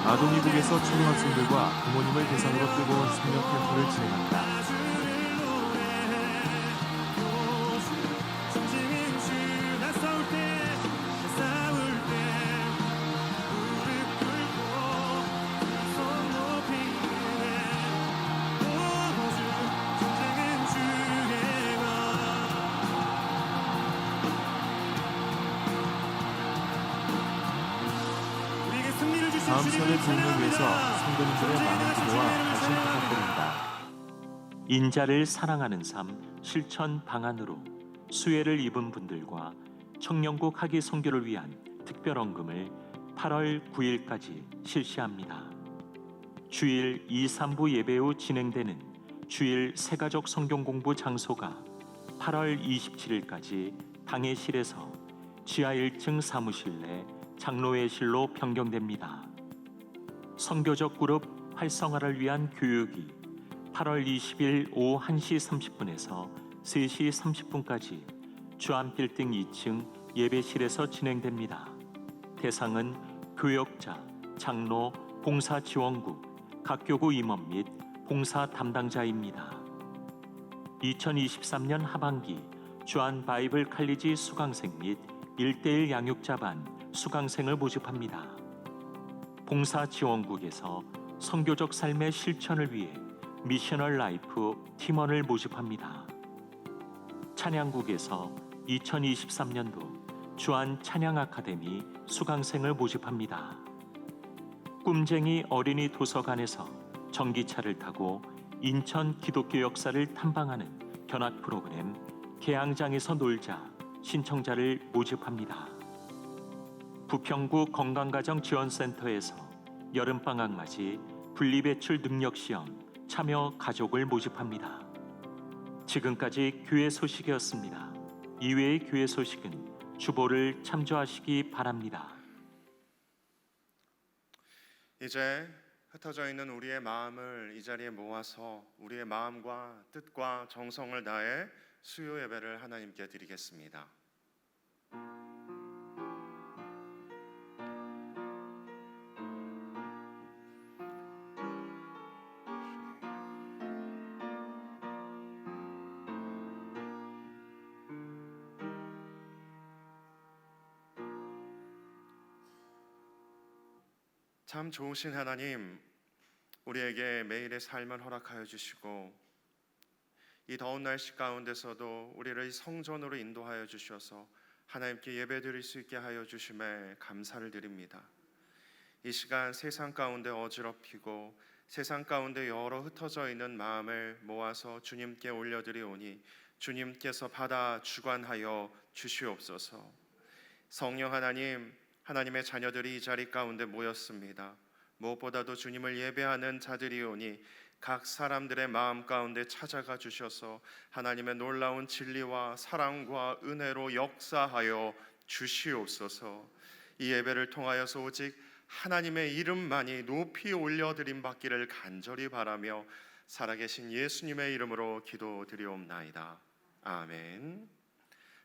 아동이국에서 초등학생들과 부모님을 대상으로 뜨거운 성령 캠프를 진행합니다. 다음 시간의 도움을 위해서 성도님들의 많은 기도와 관심 부탁드립니다. 인자를 사랑하는 삶 실천 방안으로 수혜를 입은 분들과 청년국 학위 선교를 위한 특별 헌금을 8월 9일까지 실시합니다. 주일 2, 3부 예배 후 진행되는 주일 새가족 성경 공부 장소가 8월 27일까지 당회실에서 지하 1층 사무실 내 장로회실로 변경됩니다. 선교적 그룹 활성화를 위한 교육이 8월 20일 오후 1시 30분에서 3시 30분까지 주안빌딩 2층 예배실에서 진행됩니다. 대상은 교역자, 장로, 봉사지원국, 각 교구 임원 및 봉사 담당자입니다. 2023년 하반기 주안 바이블 칼리지 수강생 및 1:1 양육자반 수강생을 모집합니다. 봉사지원국에서 선교적 삶의 실천을 위해 미셔널 라이프 팀원을 모집합니다. 찬양국에서 2023년도 주안 찬양 아카데미 수강생을 모집합니다. 꿈쟁이 어린이 도서관에서 전기차를 타고 인천 기독교 역사를 탐방하는 견학 프로그램 개항장에서 놀자 신청자를 모집합니다. 부평구 건강가정지원센터에서 여름방학 맞이 분리배출 능력시험 참여 가족을 모집합니다. 지금까지 교회 소식이었습니다. 이외의 교회 소식은 주보를 참조하시기 바랍니다. 이제 흩어져 있는 우리의 마음을 이 자리에 모아서 우리의 마음과 뜻과 정성을 다해 수요 예배를 하나님께 드리겠습니다. 참 좋으신 하나님, 우리에게 매일의 삶을 허락하여 주시고 이 더운 날씨 가운데서도 우리를 성전으로 인도하여 주셔서 하나님께 예배드릴 수 있게 하여 주심에 감사를 드립니다. 이 시간 세상 가운데 어지럽히고 세상 가운데 여러 흩어져 있는 마음을 모아서 주님께 올려드리오니 주님께서 받아 주관하여 주시옵소서. 성령 하나님, 하나님의 자녀들이 이 자리 가운데 모였습니다. 무엇보다도 주님을 예배하는 자들이오니 각 사람들의 마음 가운데 찾아가 주셔서 하나님의 놀라운 진리와 사랑과 은혜로 역사하여 주시옵소서. 이 예배를 통하여서 오직 하나님의 이름만이 높이 올려드림 받기를 간절히 바라며 살아계신 예수님의 이름으로 기도드리옵나이다. 아멘.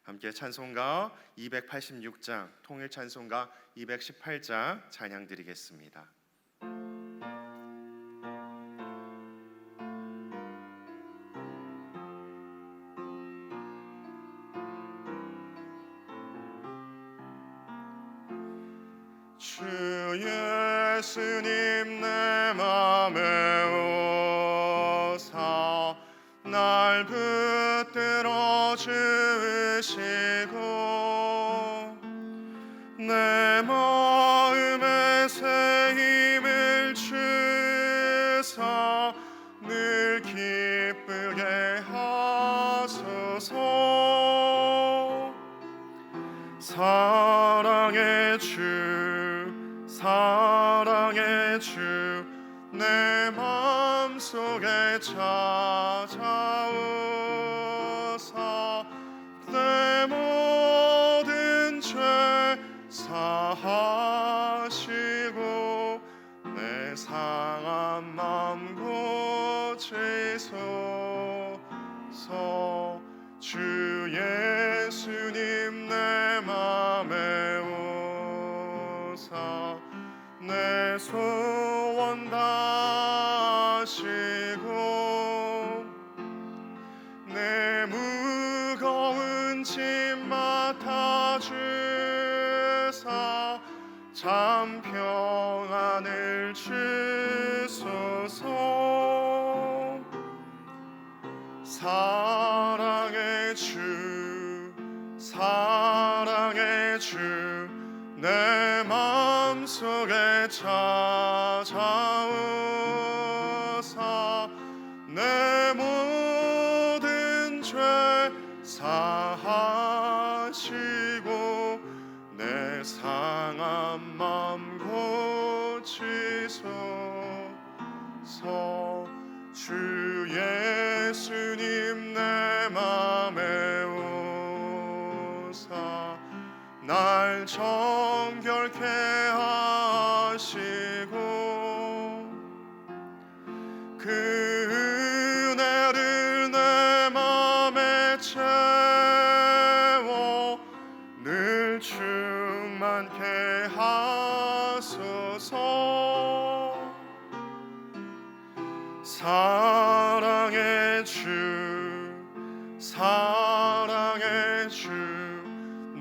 함께 찬송가 286장, 통일 찬송가 218장 찬양 드리겠습니다. 주 예수님 내 맘에 오사 날 붙들어 주시고 내 마음에 새 힘을 주사 늘 기쁘게 하소서. 사랑의 주 내 맘속에 찾아오사 내 모든 죄 사하시고 내 상한 맘 고치소서. 주 예수님 내 맘에 오사 내 내 소원 다시고 내 무거운 짐 맡아주사 참 평안을 주소서. 사랑의 주 사랑의 주 내 맘속에 찾아오사 내 모든 죄 사하시고 내 상한 맘 고치소서. 주 예수님 내 맘에 오사 날 정결케 하시고 그 은혜를 내 맘에 채워 늘 충만케 하소서. 사랑의 주 사랑의 주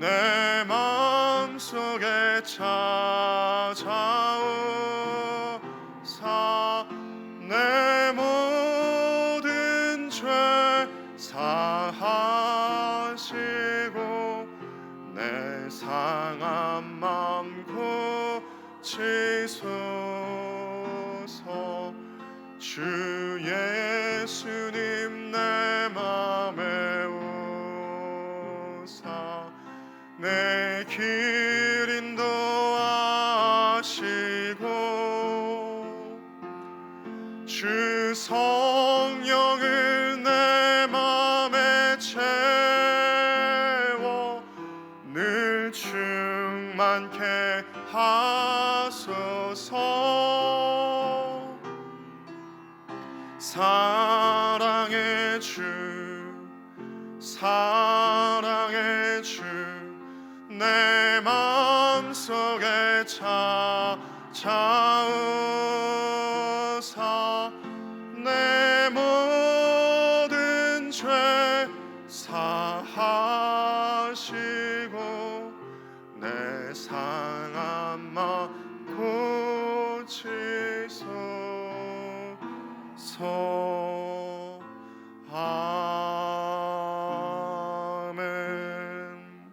내 맘속에 찾아오사 내 모든 죄 사하시고 내 상한 맘 고치소서. 주 예수님 내 맘에 오사 내 길 인도하시고 주 성령을 내 맘에 채워 늘 충만케 하소서. 사랑의 주 사랑의 주 내 맘속에 찾아오사 내 모든 죄 사하시고 내 상한 맘 고치소서. 아멘.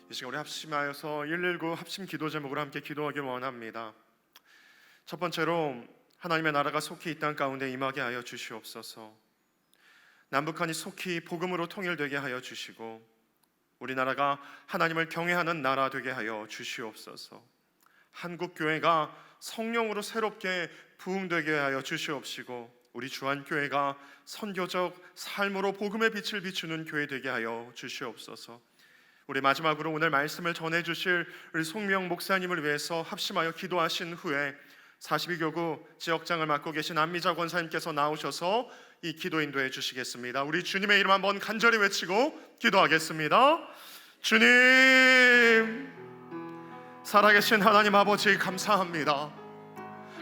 이 시간 우리 합심하여서 119 합심 기도 제목으로 함께 기도하길 원합니다. 첫 번째로 하나님의 나라가 속히 이 땅 가운데 임하게 하여 주시옵소서. 남북한이 속히 복음으로 통일되게 하여 주시고 우리나라가 하나님을 경외하는 나라 되게 하여 주시옵소서. 한국교회가 성령으로 새롭게 부흥되게 하여 주시옵시고 우리 주한교회가 선교적 삶으로 복음의 빛을 비추는 교회 되게 하여 주시옵소서. 우리 마지막으로 오늘 말씀을 전해주실 우리 송명 목사님을 위해서 합심하여 기도하신 후에 42교구 지역장을 맡고 계신 안미자 권사님께서 나오셔서 이 기도 인도해 주시겠습니다. 우리 주님의 이름 한번 간절히 외치고 기도하겠습니다. 주님, 살아계신 하나님 아버지 감사합니다.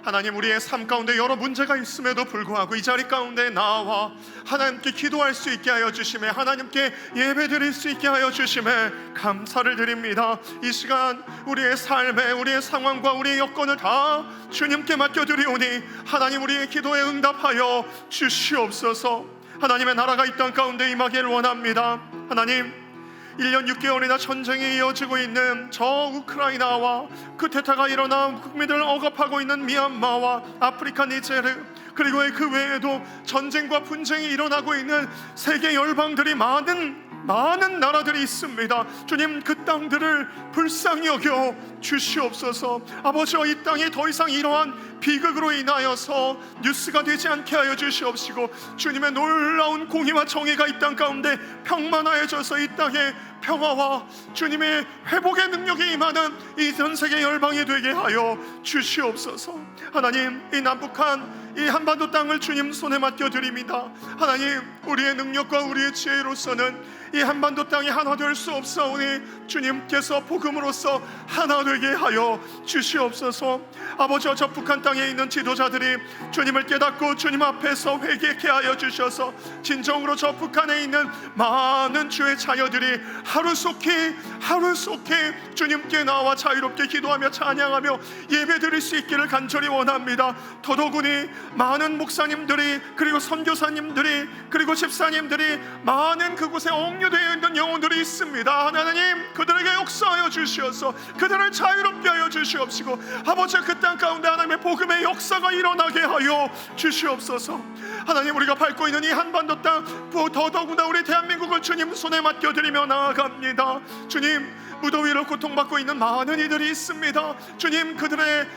하나님, 우리의 삶 가운데 여러 문제가 있음에도 불구하고 이 자리 가운데 나와 하나님께 기도할 수 있게 하여 주심에, 하나님께 예배드릴 수 있게 하여 주심에 감사를 드립니다. 이 시간 우리의 삶에 우리의 상황과 우리의 여건을 다 주님께 맡겨드리오니 하나님, 우리의 기도에 응답하여 주시옵소서. 하나님의 나라가 이 땅 가운데 임하기를 원합니다. 하나님, 1년 6개월이나 전쟁이 이어지고 있는 저 우크라이나와 쿠데타가 일어나 국민들을 억압하고 있는 미얀마와 아프리카 니제르, 그리고 그 외에도 전쟁과 분쟁이 일어나고 있는 세계 열방들이 많은 나라들이 있습니다. 주님, 그 땅들을 불쌍히 여겨 주시옵소서. 아버지와 이 땅이 더 이상 이러한 비극으로 인하여서 뉴스가 되지 않게 하여 주시옵시고, 주님의 놀라운 공의와 정의가 이 땅 가운데 평만하여져서 이 땅에 평화와 주님의 회복의 능력이 임하는 이 전 세계 열방이 되게 하여 주시옵소서. 하나님, 이 남북한 이 한반도 땅을 주님 손에 맡겨드립니다. 하나님, 우리의 능력과 우리의 지혜로서는 이 한반도 땅이 하나 될 수 없사오니 주님께서 복음으로써 하나 되게 하여 주시옵소서. 아버지, 저 북한 땅에 있는 지도자들이 주님을 깨닫고 주님 앞에서 회개케 하여 주셔서 진정으로 저 북한에 있는 많은 주의 자녀들이 하루속히 주님께 나와 자유롭게 기도하며 찬양하며 예배드릴 수 있기를 간절히 원합니다. 더더구니 많은 목사님들이, 그리고 선교사님들이, 그리고 집사님들이 많은 그곳에 옥류되어 있는 영혼들이 있습니다. 하나님, 그들에게 역사하여 주시어서 그들을 자유롭게 하여 주시옵시고, 아버지, 그 땅 가운데 하나님의 복음의 역사가 일어나게 하여 주시옵소서. 하나님, 우리가 밟고 있는 이 한반도 땅, 더더구나 우리 대한민국을 주님 손에 맡겨드리며 나아갑니다. 주님, 무더위로 고통받고 있는 많은 이들이 있습니다. 주님, 그들의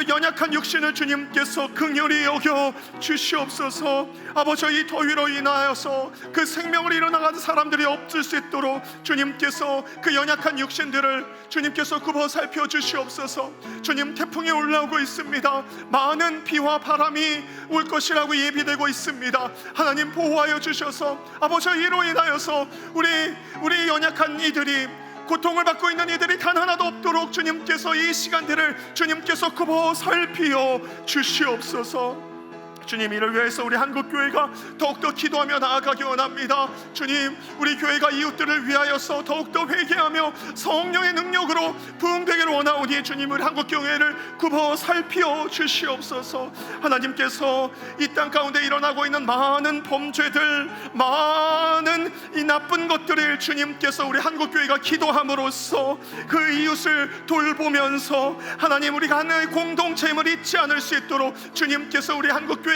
연약한 육신을 주님께서 긍휼히 여겨 주시옵소서. 아버지, 이 더위로 인하여서 그 생명을 잃어나가는 사람들이 없을 수 있도록 주님께서 그 연약한 육신들을 주님께서 굽어 살펴 주시옵소서. 주님, 태풍이 올라오고 있습니다. 많은 비와 바람이 올 것이라고 예비되고 있습니다. 하나님, 보호하여 주셔서 아버지, 이로 인하여서 우리 연약한 이들이, 고통을 받고 있는 이들이 단 하나도 없도록 주님께서 이 시간들을 주님께서 굽어 살피어 주시옵소서. 주님, 이를 위해서 우리 한국교회가 더욱더 기도하며 나아가기 원합니다. 주님, 우리 교회가 이웃들을 위하여서 더욱더 회개하며 성령의 능력으로 부흥되기를 원하오니 주님, 우리 한국교회를 굽어 살피어 주시옵소서. 하나님께서 이 땅 가운데 일어나고 있는 많은 범죄들, 많은 이 나쁜 것들을 주님께서 우리 한국교회가 기도함으로써 그 이웃을 돌보면서 하나님, 우리가 하나의 공동체임을 잊지 않을 수 있도록 주님께서 우리 한국교회가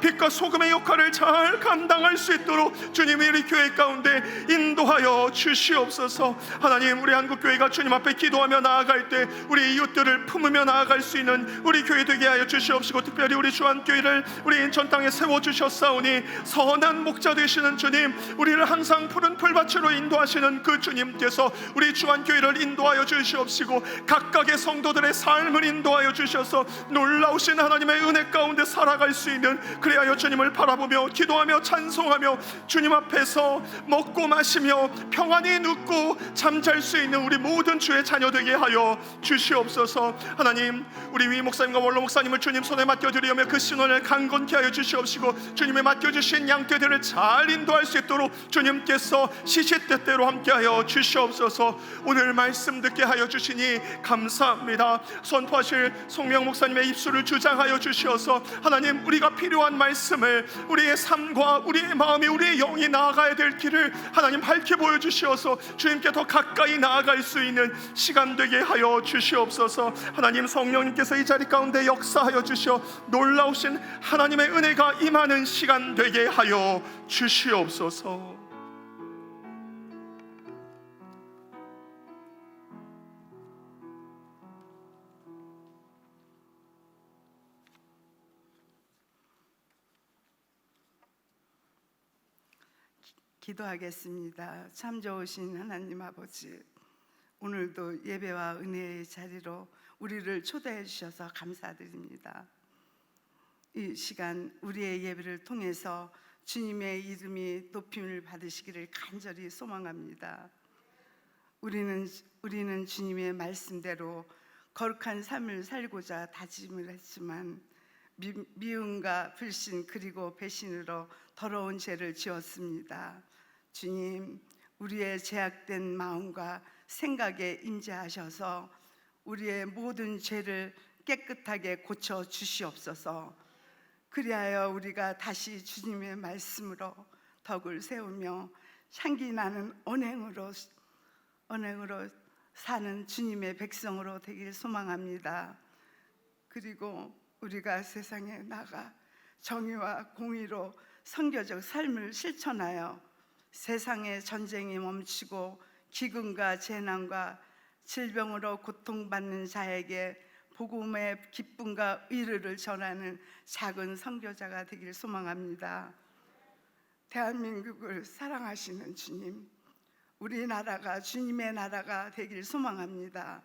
빛과 소금의 역할을 잘 감당할 수 있도록 주님이 우리 교회 가운데 인도하여 주시옵소서. 하나님, 우리 한국교회가 주님 앞에 기도하며 나아갈 때 우리 이웃들을 품으며 나아갈 수 있는 우리 교회 되게 하여 주시옵시고, 특별히 우리 주한교회를 우리 인천 땅에 세워주셨사오니 선한 목자 되시는 주님, 우리를 항상 푸른 풀밭으로 인도하시는 그 주님께서 우리 주한교회를 인도하여 주시옵시고, 각각의 성도들의 삶을 인도하여 주셔서 놀라우신 하나님의 은혜 가운데 살아갈 수 있는, 그래야 주님을 바라보며 기도하며 찬송하며 주님 앞에서 먹고 마시며 평안히 눕고 잠잘 수 있는 우리 모든 주의 자녀 되게 하여 주시옵소서. 하나님, 우리 위 목사님과 원로 목사님을 주님 손에 맡겨드리며 그 신원을 강건케 하여 주시옵시고, 주님의 맡겨주신 양떼들을 잘 인도할 수 있도록 주님께서 시시때때로 함께하여 주시옵소서. 오늘 말씀 듣게 하여 주시니 감사합니다. 선포하실 송명 목사님의 입술을 주장하여 주시어서 하나님, 우리가 필요한 말씀을 우리의 삶과 우리의 마음이, 우리의 영이 나아가야 될 길을 하나님 밝히 보여주시어서 주님께 더 가까이 나아갈 수 있는 시간 되게 하여 주시옵소서. 하나님, 성령님께서 이 자리 가운데 역사하여 주시어 놀라우신 하나님의 은혜가 임하는 시간 되게 하여 주시옵소서. 기도하겠습니다. 참 좋으신 하나님 아버지, 오늘도 예배와 은혜의 자리로 우리를 초대해 주셔서 감사드립니다. 이 시간 우리의 예배를 통해서 주님의 이름이 높임을 받으시기를 간절히 소망합니다. 우리는 주님의 말씀대로 거룩한 삶을 살고자 다짐을 했지만 미움과 불신 그리고 배신으로 더러운 죄를 지었습니다. 주님, 우리의 죄악된 마음과 생각에 임재하셔서 우리의 모든 죄를 깨끗하게 고쳐 주시옵소서. 그리하여 우리가 다시 주님의 말씀으로 덕을 세우며 향기 나는 언행으로 사는 주님의 백성으로 되길 소망합니다. 그리고 우리가 세상에 나가 정의와 공의로 선교적 삶을 실천하여 세상의 전쟁이 멈추고 기근과 재난과 질병으로 고통받는 자에게 복음의 기쁨과 의를 전하는 작은 선교자가 되길 소망합니다. 대한민국을 사랑하시는 주님, 우리나라가 주님의 나라가 되길 소망합니다.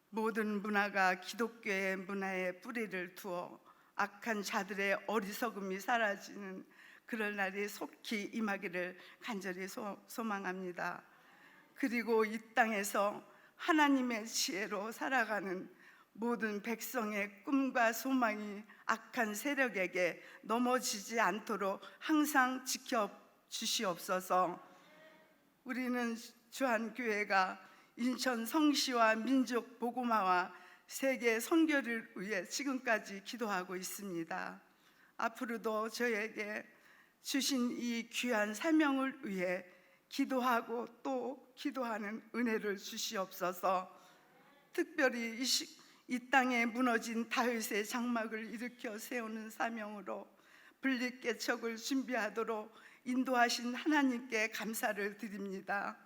모든 문화가 기독교의 문화에 뿌리를 두어 악한 자들의 어리석음이 사라지는 그럴 날이 속히 임하기를 간절히 소망합니다. 그리고 이 땅에서 하나님의 지혜로 살아가는 모든 백성의 꿈과 소망이 악한 세력에게 넘어지지 않도록 항상 지켜주시옵소서. 우리는 주한교회가 인천 성시와 민족 복음화와 세계 선교를 위해 지금까지 기도하고 있습니다. 앞으로도 저에게 주신 이 귀한 사명을 위해 기도하고 또 기도하는 은혜를 주시옵소서. 특별히 이 땅에 무너진 다윗의 장막을 일으켜 세우는 사명으로 분립개척을 준비하도록 인도하신 하나님께 감사를 드립니다.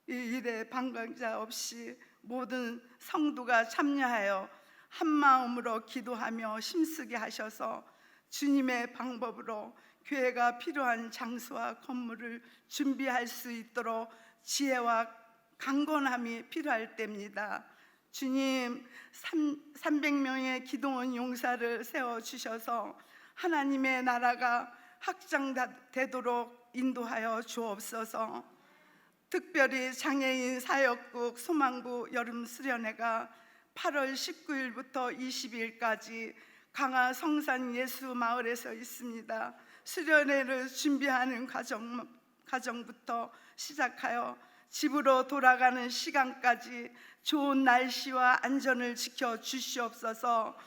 이 일에 방관자 없이 모든 성도가 참여하여 한 마음으로 기도하며 힘쓰게 하셔서 주님의 방법으로 교회가 필요한 장소와 건물을 준비할 수 있도록 지혜와 강건함이 필요할 때입니다. 주님, 300명의 기도원 용사를 세워주셔서 하나님의 나라가 확장되도록 인도하여 주옵소서. 특별히 장애인 사역국 소망부 여름 수련회가 8월 19일부터 20일까지 강화 성산 예수 마을에서 있습니다. 수련회를 준비하는 과정부터 시작하여 집으로 돌아가는 시간까지 좋은 날씨와 안전을 지켜 주시옵소서.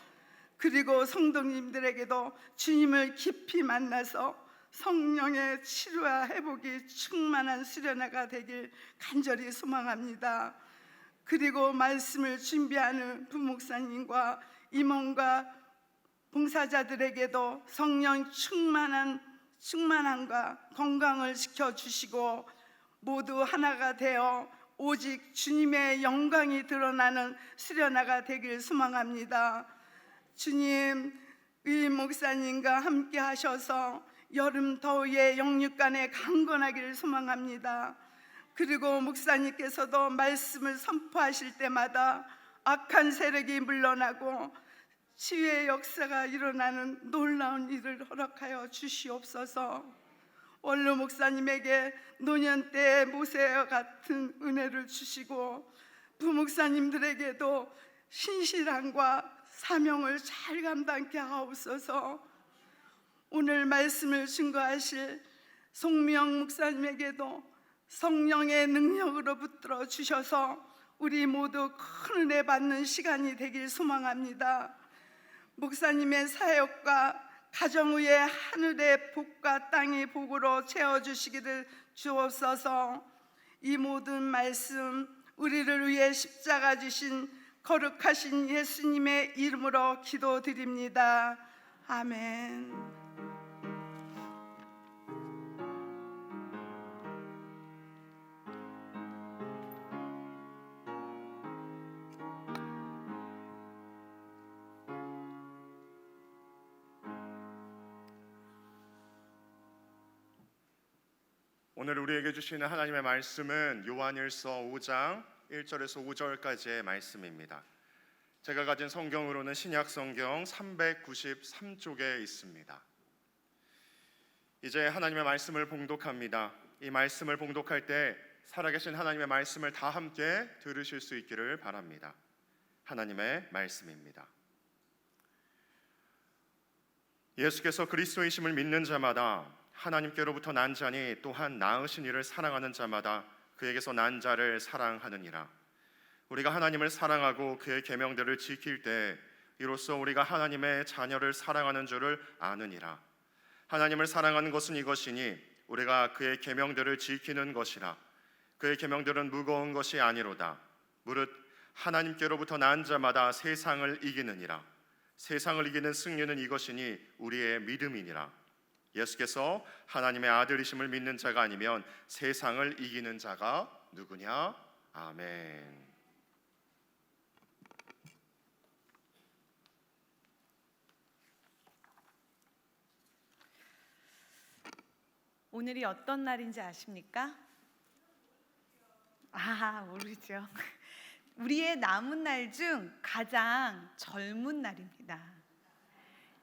그리고 성도님들에게도 주님을 깊이 만나서 성령의 치료와 회복이 충만한 수련회가 되길 간절히 소망합니다. 그리고 말씀을 준비하는 부목사님과 임원과 봉사자들에게도 성령 충만함과 건강을 지켜주시고 모두 하나가 되어 오직 주님의 영광이 드러나는 수련회가 되길 소망합니다. 주님, 의 목사님과 함께 하셔서 여름 더위에 영육간에 강건하기를 소망합니다. 그리고 목사님께서도 말씀을 선포하실 때마다 악한 세력이 물러나고 치유의 역사가 일어나는 놀라운 일을 허락하여 주시옵소서. 원로 목사님에게 노년 때의 모세와 같은 은혜를 주시고 부목사님들에게도 신실함과 사명을 잘 감당케 하옵소서. 오늘 말씀을 증거하실 송미영 목사님에게도 성령의 능력으로 붙들어 주셔서 우리 모두 큰 은혜 받는 시간이 되길 소망합니다. 목사님의 사역과 가정 위에 하늘의 복과 땅의 복으로 채워주시기를 주옵소서. 이 모든 말씀 우리를 위해 십자가 지신 거룩하신 예수님의 이름으로 기도드립니다. 아멘. 오늘 우리에게 주시는 하나님의 말씀은 요한일서 5장 1절에서 5절까지의 말씀입니다. 제가 가진 성경으로는 신약 성경 393쪽에 있습니다. 이제 하나님의 말씀을 봉독합니다. 이 말씀을 봉독할 때 살아계신 하나님의 말씀을 다 함께 들으실 수 있기를 바랍니다. 하나님의 말씀입니다. 예수께서 그리스도이심을 믿는 자마다 하나님께로부터 난 자니 또한 낳으신 이를 사랑하는 자마다 그에게서 난 자를 사랑하느니라. 우리가 하나님을 사랑하고 그의 계명들을 지킬 때 이로써 우리가 하나님의 자녀를 사랑하는 줄을 아느니라. 하나님을 사랑하는 것은 이것이니 우리가 그의 계명들을 지키는 것이라. 그의 계명들은 무거운 것이 아니로다. 무릇 하나님께로부터 난 자마다 세상을 이기느니라. 세상을 이기는 승리는 이것이니 우리의 믿음이니라. 예수께서 하나님의 아들이심을 믿는 자가 아니면 세상을 이기는 자가 누구냐? 아멘. 오늘이 어떤 날인지 아십니까? 모르죠. 우리의 남은 날 중 가장 젊은 날입니다.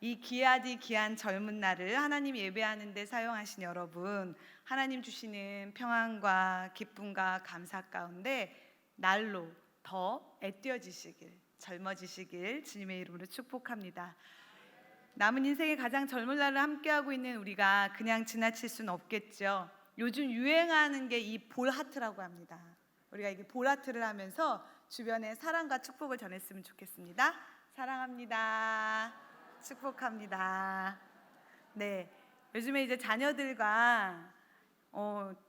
이 귀하디 귀한 젊은 날을 하나님 예배하는 데 사용하신 여러분, 하나님 주시는 평안과 기쁨과 감사 가운데 날로 더 애띄어지시길, 젊어지시길 주님의 이름으로 축복합니다. 남은 인생의 가장 젊은 날을 함께하고 있는 우리가 그냥 지나칠 수는 없겠죠. 요즘 유행하는 게 이 볼하트라고 합니다. 우리가 이게 볼하트를 하면서 주변에 사랑과 축복을 전했으면 좋겠습니다. 사랑합니다. 축복합니다. 네, 요즘에 이제 자녀들과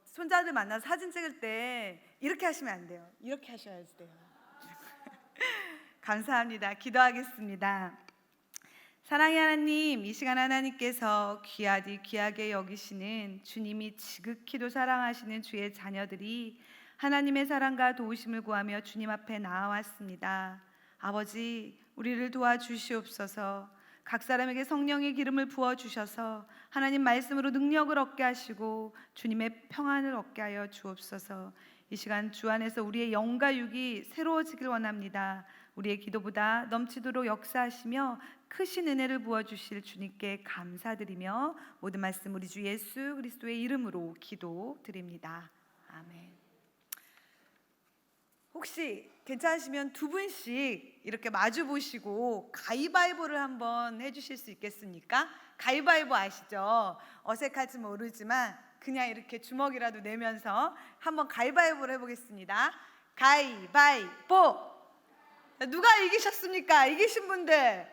손자들 만나서 사진 찍을 때 이렇게 하시면 안 돼요. 이렇게 하셔야 돼요. 감사합니다. 기도하겠습니다. 사랑의 하나님, 이 시간 하나님께서 귀하디 귀하게 여기시는 주님이 지극히도 사랑하시는 주의 자녀들이 하나님의 사랑과 도우심을 구하며 주님 앞에 나아왔습니다. 아버지, 우리를 도와주시옵소서. 각 사람에게 성령의 기름을 부어주셔서 하나님 말씀으로 능력을 얻게 하시고 주님의 평안을 얻게 하여 주옵소서. 이 시간 주 안에서 우리의 영과 육이 새로워지길 원합니다. 우리의 기도보다 넘치도록 역사하시며 크신 은혜를 부어주실 주님께 감사드리며 모든 말씀 우리 주 예수 그리스도의 이름으로 기도드립니다. 아멘. 혹시 괜찮으시면 두 분씩 이렇게 마주 보시고 가위바위보를 한번 해주실 수 있겠습니까? 가위바위보 아시죠? 어색할지 모르지만 그냥 이렇게 주먹이라도 내면서 한번 가위바위보를 해보겠습니다. 가위바위보! 누가 이기셨습니까? 이기신 분들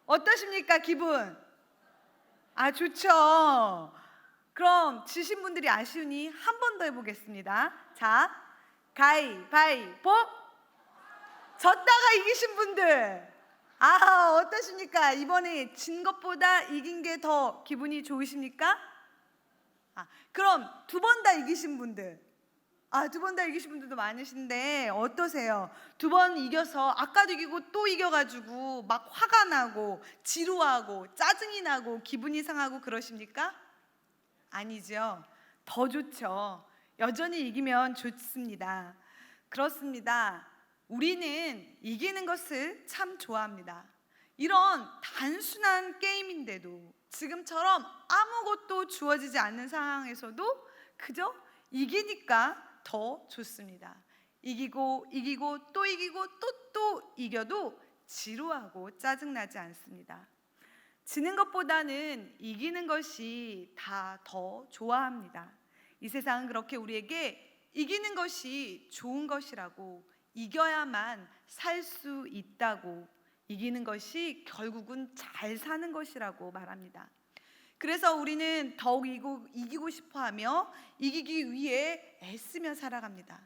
어떠십니까? 기분? 아, 좋죠. 그럼 지신 분들이 아쉬우니 한 번 더 해보겠습니다. 자, 가위바위보! 졌다가 이기신 분들, 아, 어떠십니까? 이번에 진 것보다 이긴 게 더 기분이 좋으십니까? 그럼 두 번 다 이기신 분들, 두 번 다 이기신 분들도 많으신데 어떠세요? 두 번 이겨서 아까도 이기고 또 이겨가지고 막 화가 나고 지루하고 짜증이 나고 기분이 상하고 그러십니까? 아니죠. 더 좋죠. 여전히 이기면 좋습니다. 그렇습니다. 우리는 이기는 것을 참 좋아합니다. 이런 단순한 게임인데도 지금처럼 아무것도 주어지지 않는 상황에서도 그저 이기니까 더 좋습니다. 이기고 또 이기고 또 이겨도 지루하고 짜증나지 않습니다. 지는 것보다는 이기는 것이 다 더 좋아합니다. 이 세상은 그렇게 우리에게 이기는 것이 좋은 것이라고, 이겨야만 살 수 있다고, 이기는 것이 결국은 잘 사는 것이라고 말합니다. 그래서 우리는 더욱 이기고 싶어하며 이기기 위해 애쓰며 살아갑니다.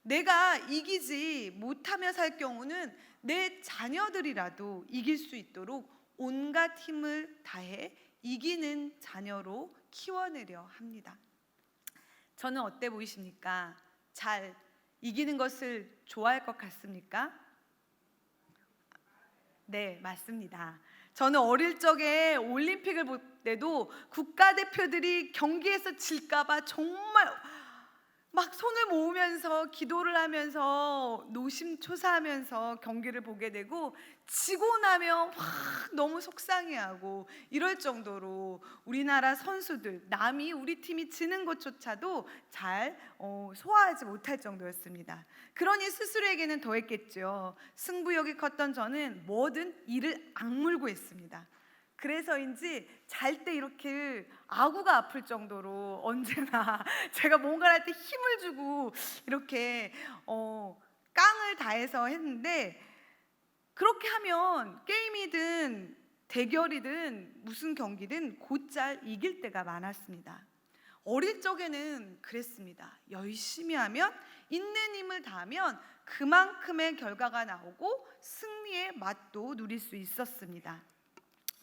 내가 이기지 못하며 살 경우는 내 자녀들이라도 이길 수 있도록 온갖 힘을 다해 이기는 자녀로 키워내려 합니다. 저는 어때 보이십니까? 잘 이기는 것을 좋아할 것 같습니까? 네, 맞습니다. 저는 어릴 적에 올림픽을 볼 때도 국가대표들이 경기에서 질까봐 정말 막 손을 모으면서 기도를 하면서 노심초사하면서 경기를 보게 되고, 지고 나면 너무 속상해하고 이럴 정도로 우리나라 선수들, 남이 우리 팀이 지는 것조차도 잘 소화하지 못할 정도였습니다. 그러니 스스로에게는 더했겠죠. 승부욕이 컸던 저는 뭐든 이를 악물고 했습니다. 그래서인지 잘 때 이렇게 아구가 아플 정도로 언제나 제가 뭔가를 할 때 힘을 주고 이렇게 깡을 다해서 했는데, 그렇게 하면 게임이든 대결이든 무슨 경기든 곧잘 이길 때가 많았습니다. 어릴 적에는 그랬습니다. 열심히 하면, 있는 힘을 다하면 그만큼의 결과가 나오고 승리의 맛도 누릴 수 있었습니다.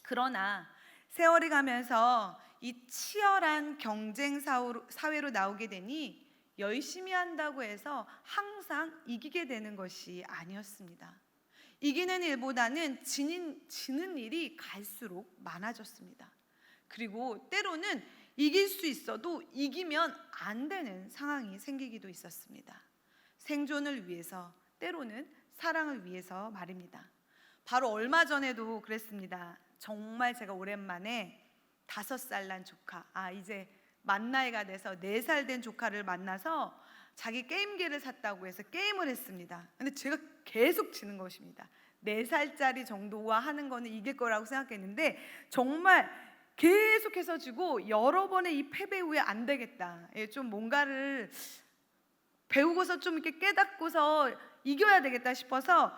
그러나 세월이 가면서 이 치열한 경쟁 사회로 나오게 되니 열심히 한다고 해서 항상 이기게 되는 것이 아니었습니다. 이기는 일보다는 지는 일이 갈수록 많아졌습니다. 그리고 때로는 이길 수 있어도 이기면 안 되는 상황이 생기기도 있었습니다. 생존을 위해서, 때로는 사랑을 위해서 말입니다. 바로 얼마 전에도 그랬습니다. 정말 제가 오랜만에 5살 난 조카, 이제 만 나이가 돼서 4살 된 조카를 만나서 자기 게임기를 샀다고 해서 게임을 했습니다. 근데 제가 계속 지는 것입니다. 4살짜리 정도와 하는 거는 이길 거라고 생각했는데 정말 계속해서 지고 여러 번의 이 패배 후에 안 되겠다. 좀 뭔가를 배우고서 좀 이렇게 깨닫고서 이겨야 되겠다 싶어서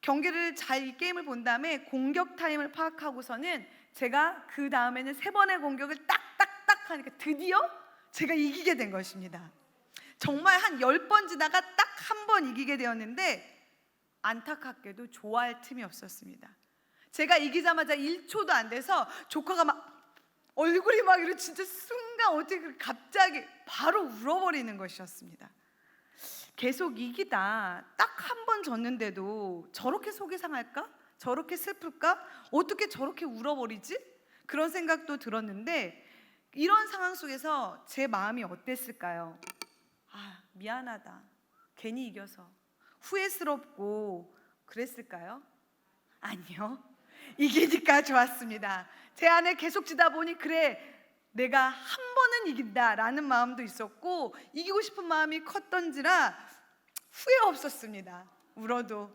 경기를 잘 이 게임을 본 다음에 공격 타임을 파악하고서는 제가 그 다음에는 3번의 공격을 딱딱딱 하니까 드디어 제가 이기게 된 것입니다. 정말 한 10번 지나가 딱 한 번 이기게 되었는데 안타깝게도 좋아할 틈이 없었습니다. 제가 이기자마자 1초도 안 돼서 조카가 막 얼굴이 막 이렇게 진짜 순간 어떻게 갑자기 바로 울어버리는 것이었습니다. 계속 이기다 딱 한 번 졌는데도 저렇게 속이 상할까? 저렇게 슬플까? 어떻게 저렇게 울어버리지? 그런 생각도 들었는데 이런 상황 속에서 제 마음이 어땠을까요? 미안하다. 괜히 이겨서 후회스럽고 그랬을까요? 아니요. 이기니까 좋았습니다. 제 안에 계속 지다 보니 그래 내가 한 번은 이긴다라는 마음도 있었고 이기고 싶은 마음이 컸던지라 후회 없었습니다. 울어도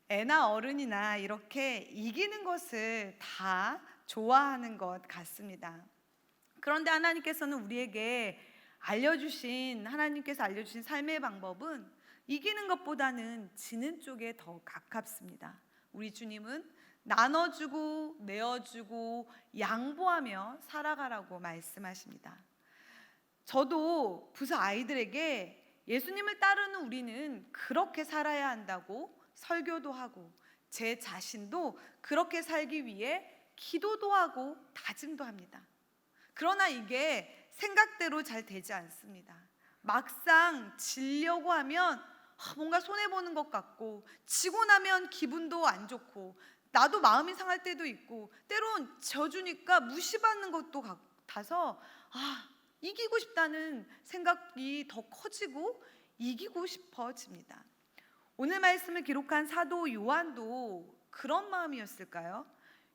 애나 어른이나 이렇게 이기는 것을 다 좋아하는 것 같습니다. 그런데 하나님께서 알려주신 삶의 방법은 이기는 것보다는 지는 쪽에 더 가깝습니다. 우리 주님은 나눠주고 내어주고 양보하며 살아가라고 말씀하십니다. 저도 부서 아이들에게 예수님을 따르는 우리는 그렇게 살아야 한다고 설교도 하고 제 자신도 그렇게 살기 위해 기도도 하고 다짐도 합니다. 그러나 이게 생각대로 잘 되지 않습니다. 막상 지려고 하면 뭔가 손해보는 것 같고 지고 나면 기분도 안 좋고 나도 마음이 상할 때도 있고 때론 져주니까 무시받는 것도 같아서 이기고 싶다는 생각이 더 커지고 이기고 싶어집니다. 오늘 말씀을 기록한 사도 요한도 그런 마음이었을까요?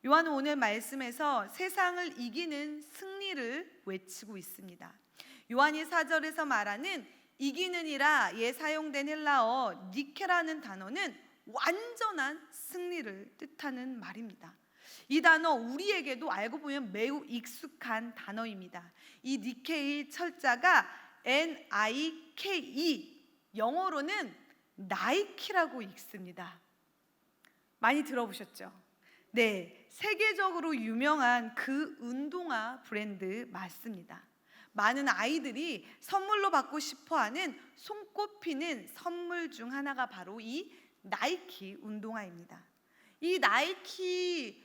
요한은 오늘 말씀에서 세상을 이기는 승리를 외치고 있습니다. 요한이 4절에서 말하는 이기는이라에 사용된 헬라어 니케라는 단어는 완전한 승리를 뜻하는 말입니다. 이 단어 우리에게도 알고 보면 매우 익숙한 단어입니다. 이 니케의 철자가 Nike, 영어로는 나이키라고 읽습니다. 많이 들어보셨죠? 네, 세계적으로 유명한 그 운동화 브랜드 맞습니다. 많은 아이들이 선물로 받고 싶어하는 손꼽히는 선물 중 하나가 바로 이 나이키 운동화입니다. 이 나이키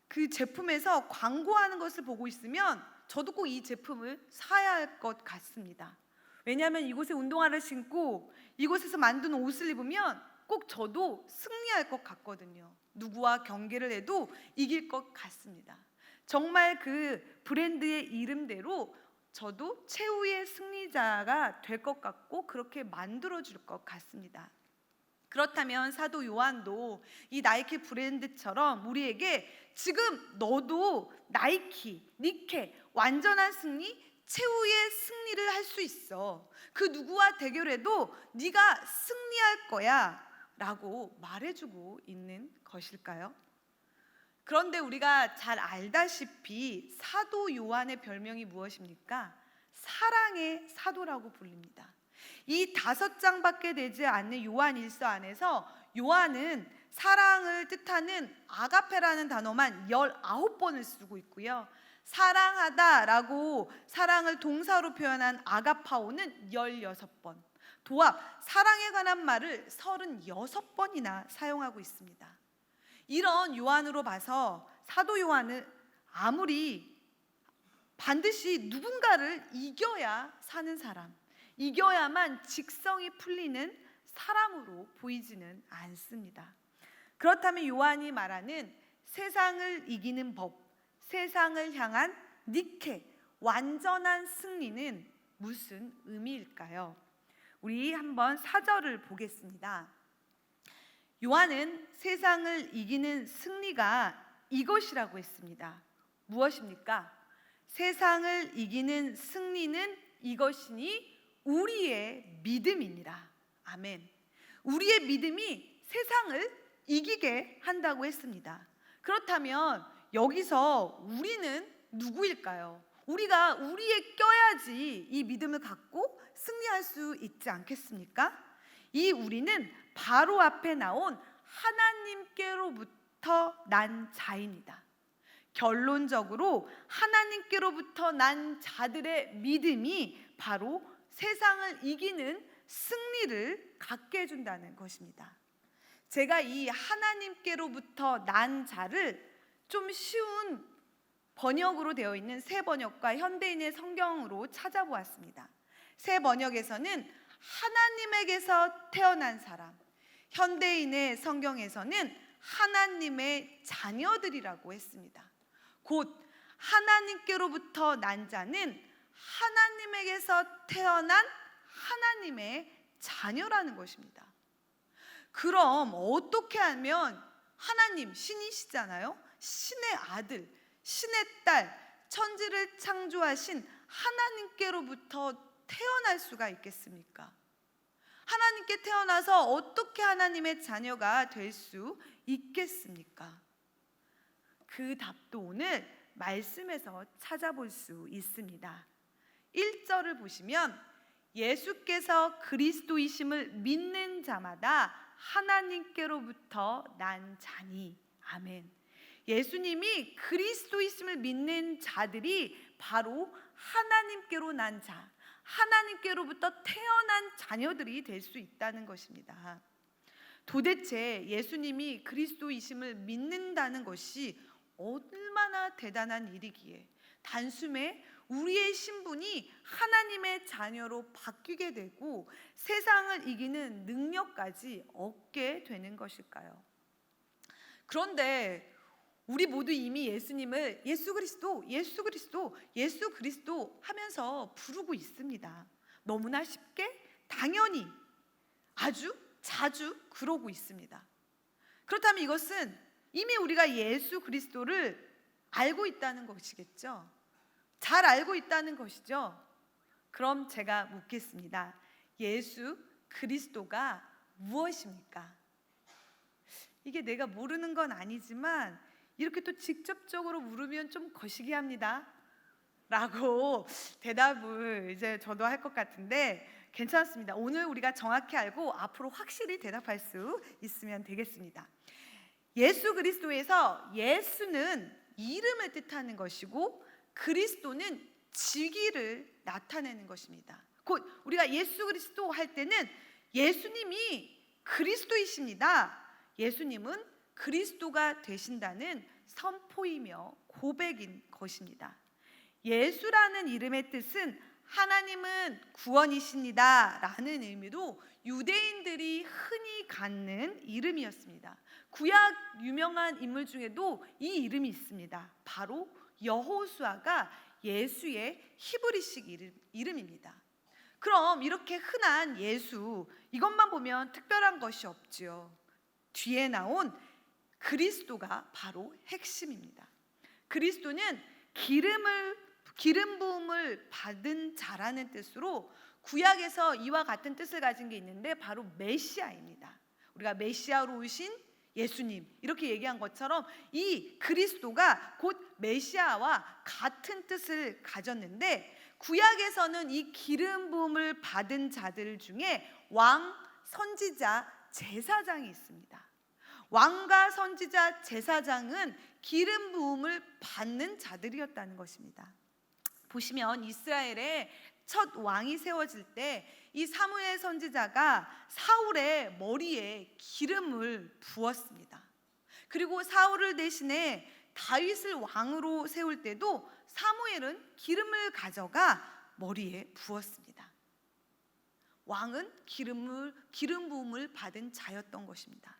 그 제품에서 광고하는 것을 보고 있으면 저도 꼭 이 제품을 사야 할 것 같습니다. 왜냐하면 이곳에 운동화를 신고 이곳에서 만든 옷을 입으면 꼭 저도 승리할 것 같거든요. 누구와 경기를 해도 이길 것 같습니다. 정말 그 브랜드의 이름대로 저도 최후의 승리자가 될 것 같고 그렇게 만들어줄 것 같습니다. 그렇다면 사도 요한도 이 나이키 브랜드처럼 우리에게 지금 너도 나이키, 니케, 완전한 승리, 최후의 승리를 할 수 있어. 그 누구와 대결해도 네가 승리할 거야 라고 말해주고 있는 것일까요? 그런데 우리가 잘 알다시피 사도 요한의 별명이 무엇입니까? 사랑의 사도라고 불립니다. 이 5장밖에 되지 않는 요한 일서 안에서 요한은 사랑을 뜻하는 아가페라는 단어만 19번을 쓰고 있고요. 사랑하다라고 사랑을 동사로 표현한 아가파오는 16번, 도합 사랑에 관한 말을 36번이나 사용하고 있습니다. 이런 요한으로 봐서 사도 요한은 반드시 누군가를 이겨야 사는 사람, 이겨야만 직성이 풀리는 사람으로 보이지는 않습니다. 그렇다면 요한이 말하는 세상을 이기는 법, 세상을 향한 니케, 완전한 승리는 무슨 의미일까요? 우리 한번 4절을 보겠습니다. 요한은 세상을 이기는 승리가 이것이라고 했습니다. 무엇입니까? 세상을 이기는 승리는 이것이니 우리의 믿음이니라. 아멘. 우리의 믿음이 세상을 이기게 한다고 했습니다. 그렇다면 여기서 우리는 누구일까요? 우리가 우리에 껴야지 이 믿음을 갖고 승리할 수 있지 않겠습니까? 이 우리는 바로 앞에 나온 하나님께로부터 난 자입니다. 결론적으로 하나님께로부터 난 자들의 믿음이 바로 세상을 이기는 승리를 갖게 해준다는 것입니다. 제가 이 하나님께로부터 난 자를 좀 쉬운 번역으로 되어 있는 새 번역과 현대인의 성경으로 찾아보았습니다. 새 번역에서는 하나님에게서 태어난 사람, 현대인의 성경에서는 하나님의 자녀들이라고 했습니다. 곧 하나님께로부터 난 자는 하나님에게서 태어난 하나님의 자녀라는 것입니다. 그럼 어떻게 하면 하나님, 신이시잖아요. 신의 아들, 신의 딸, 천지를 창조하신 하나님께로부터 태어날 수가 있겠습니까? 하나님께 태어나서 어떻게 하나님의 자녀가 될 수 있겠습니까? 그 답도 오늘 말씀에서 찾아볼 수 있습니다. 1절을 보시면 예수께서 그리스도이심을 믿는 자마다 하나님께로부터 난 자니. 아멘. 예수님이 그리스도이심을 믿는 자들이 바로 하나님께로 난 자, 하나님께로부터 태어난 자녀들이 될 수 있다는 것입니다. 도대체 예수님이 그리스도이심을 믿는다는 것이 얼마나 대단한 일이기에 단숨에 우리의 신분이 하나님의 자녀로 바뀌게 되고 세상을 이기는 능력까지 얻게 되는 것일까요? 그런데 우리 모두 이미 예수님을 예수 그리스도, 예수 그리스도, 예수 그리스도 하면서 부르고 있습니다. 너무나 쉽게, 당연히, 아주 자주 그러고 있습니다. 그렇다면 이것은 이미 우리가 예수 그리스도를 알고 있다는 것이겠죠? 잘 알고 있다는 것이죠? 그럼 제가 묻겠습니다. 예수 그리스도가 무엇입니까? 이게 내가 모르는 건 아니지만 이렇게 또 직접적으로 물으면 좀 거시기 합니다 라고 대답을 이제 저도 할 것 같은데 괜찮습니다. 오늘 우리가 정확히 알고 앞으로 확실히 대답할 수 있으면 되겠습니다. 예수 그리스도에서 예수는 이름을 뜻하는 것이고 그리스도는 직위를 나타내는 것입니다. 곧 우리가 예수 그리스도 할 때는 예수님이 그리스도이십니다. 예수님은 그리스도가 되신다는 선포이며 고백인 것입니다. 예수라는 이름의 뜻은 하나님은 구원이십니다 라는 의미로 유대인들이 흔히 갖는 이름이었습니다. 구약 유명한 인물 중에도 이 이름이 있습니다. 바로 여호수아가 예수의 히브리식 이름입니다. 그럼 이렇게 흔한 예수, 이것만 보면 특별한 것이 없지요. 뒤에 나온 그리스도가 바로 핵심입니다. 그리스도는 기름 부음을 받은 자라는 뜻으로 구약에서 이와 같은 뜻을 가진 게 있는데 바로 메시아입니다. 우리가 메시아로 오신 예수님 이렇게 얘기한 것처럼 이 그리스도가 곧 메시아와 같은 뜻을 가졌는데 구약에서는 이 기름 부음을 받은 자들 중에 왕, 선지자, 제사장이 있습니다. 왕과 선지자, 제사장은 기름 부음을 받는 자들이었다는 것입니다. 보시면 이스라엘의 첫 왕이 세워질 때 이 사무엘 선지자가 사울의 머리에 기름을 부었습니다. 그리고 사울을 대신해 다윗을 왕으로 세울 때도 사무엘은 기름을 가져가 머리에 부었습니다. 왕은 기름 부음을 받은 자였던 것입니다.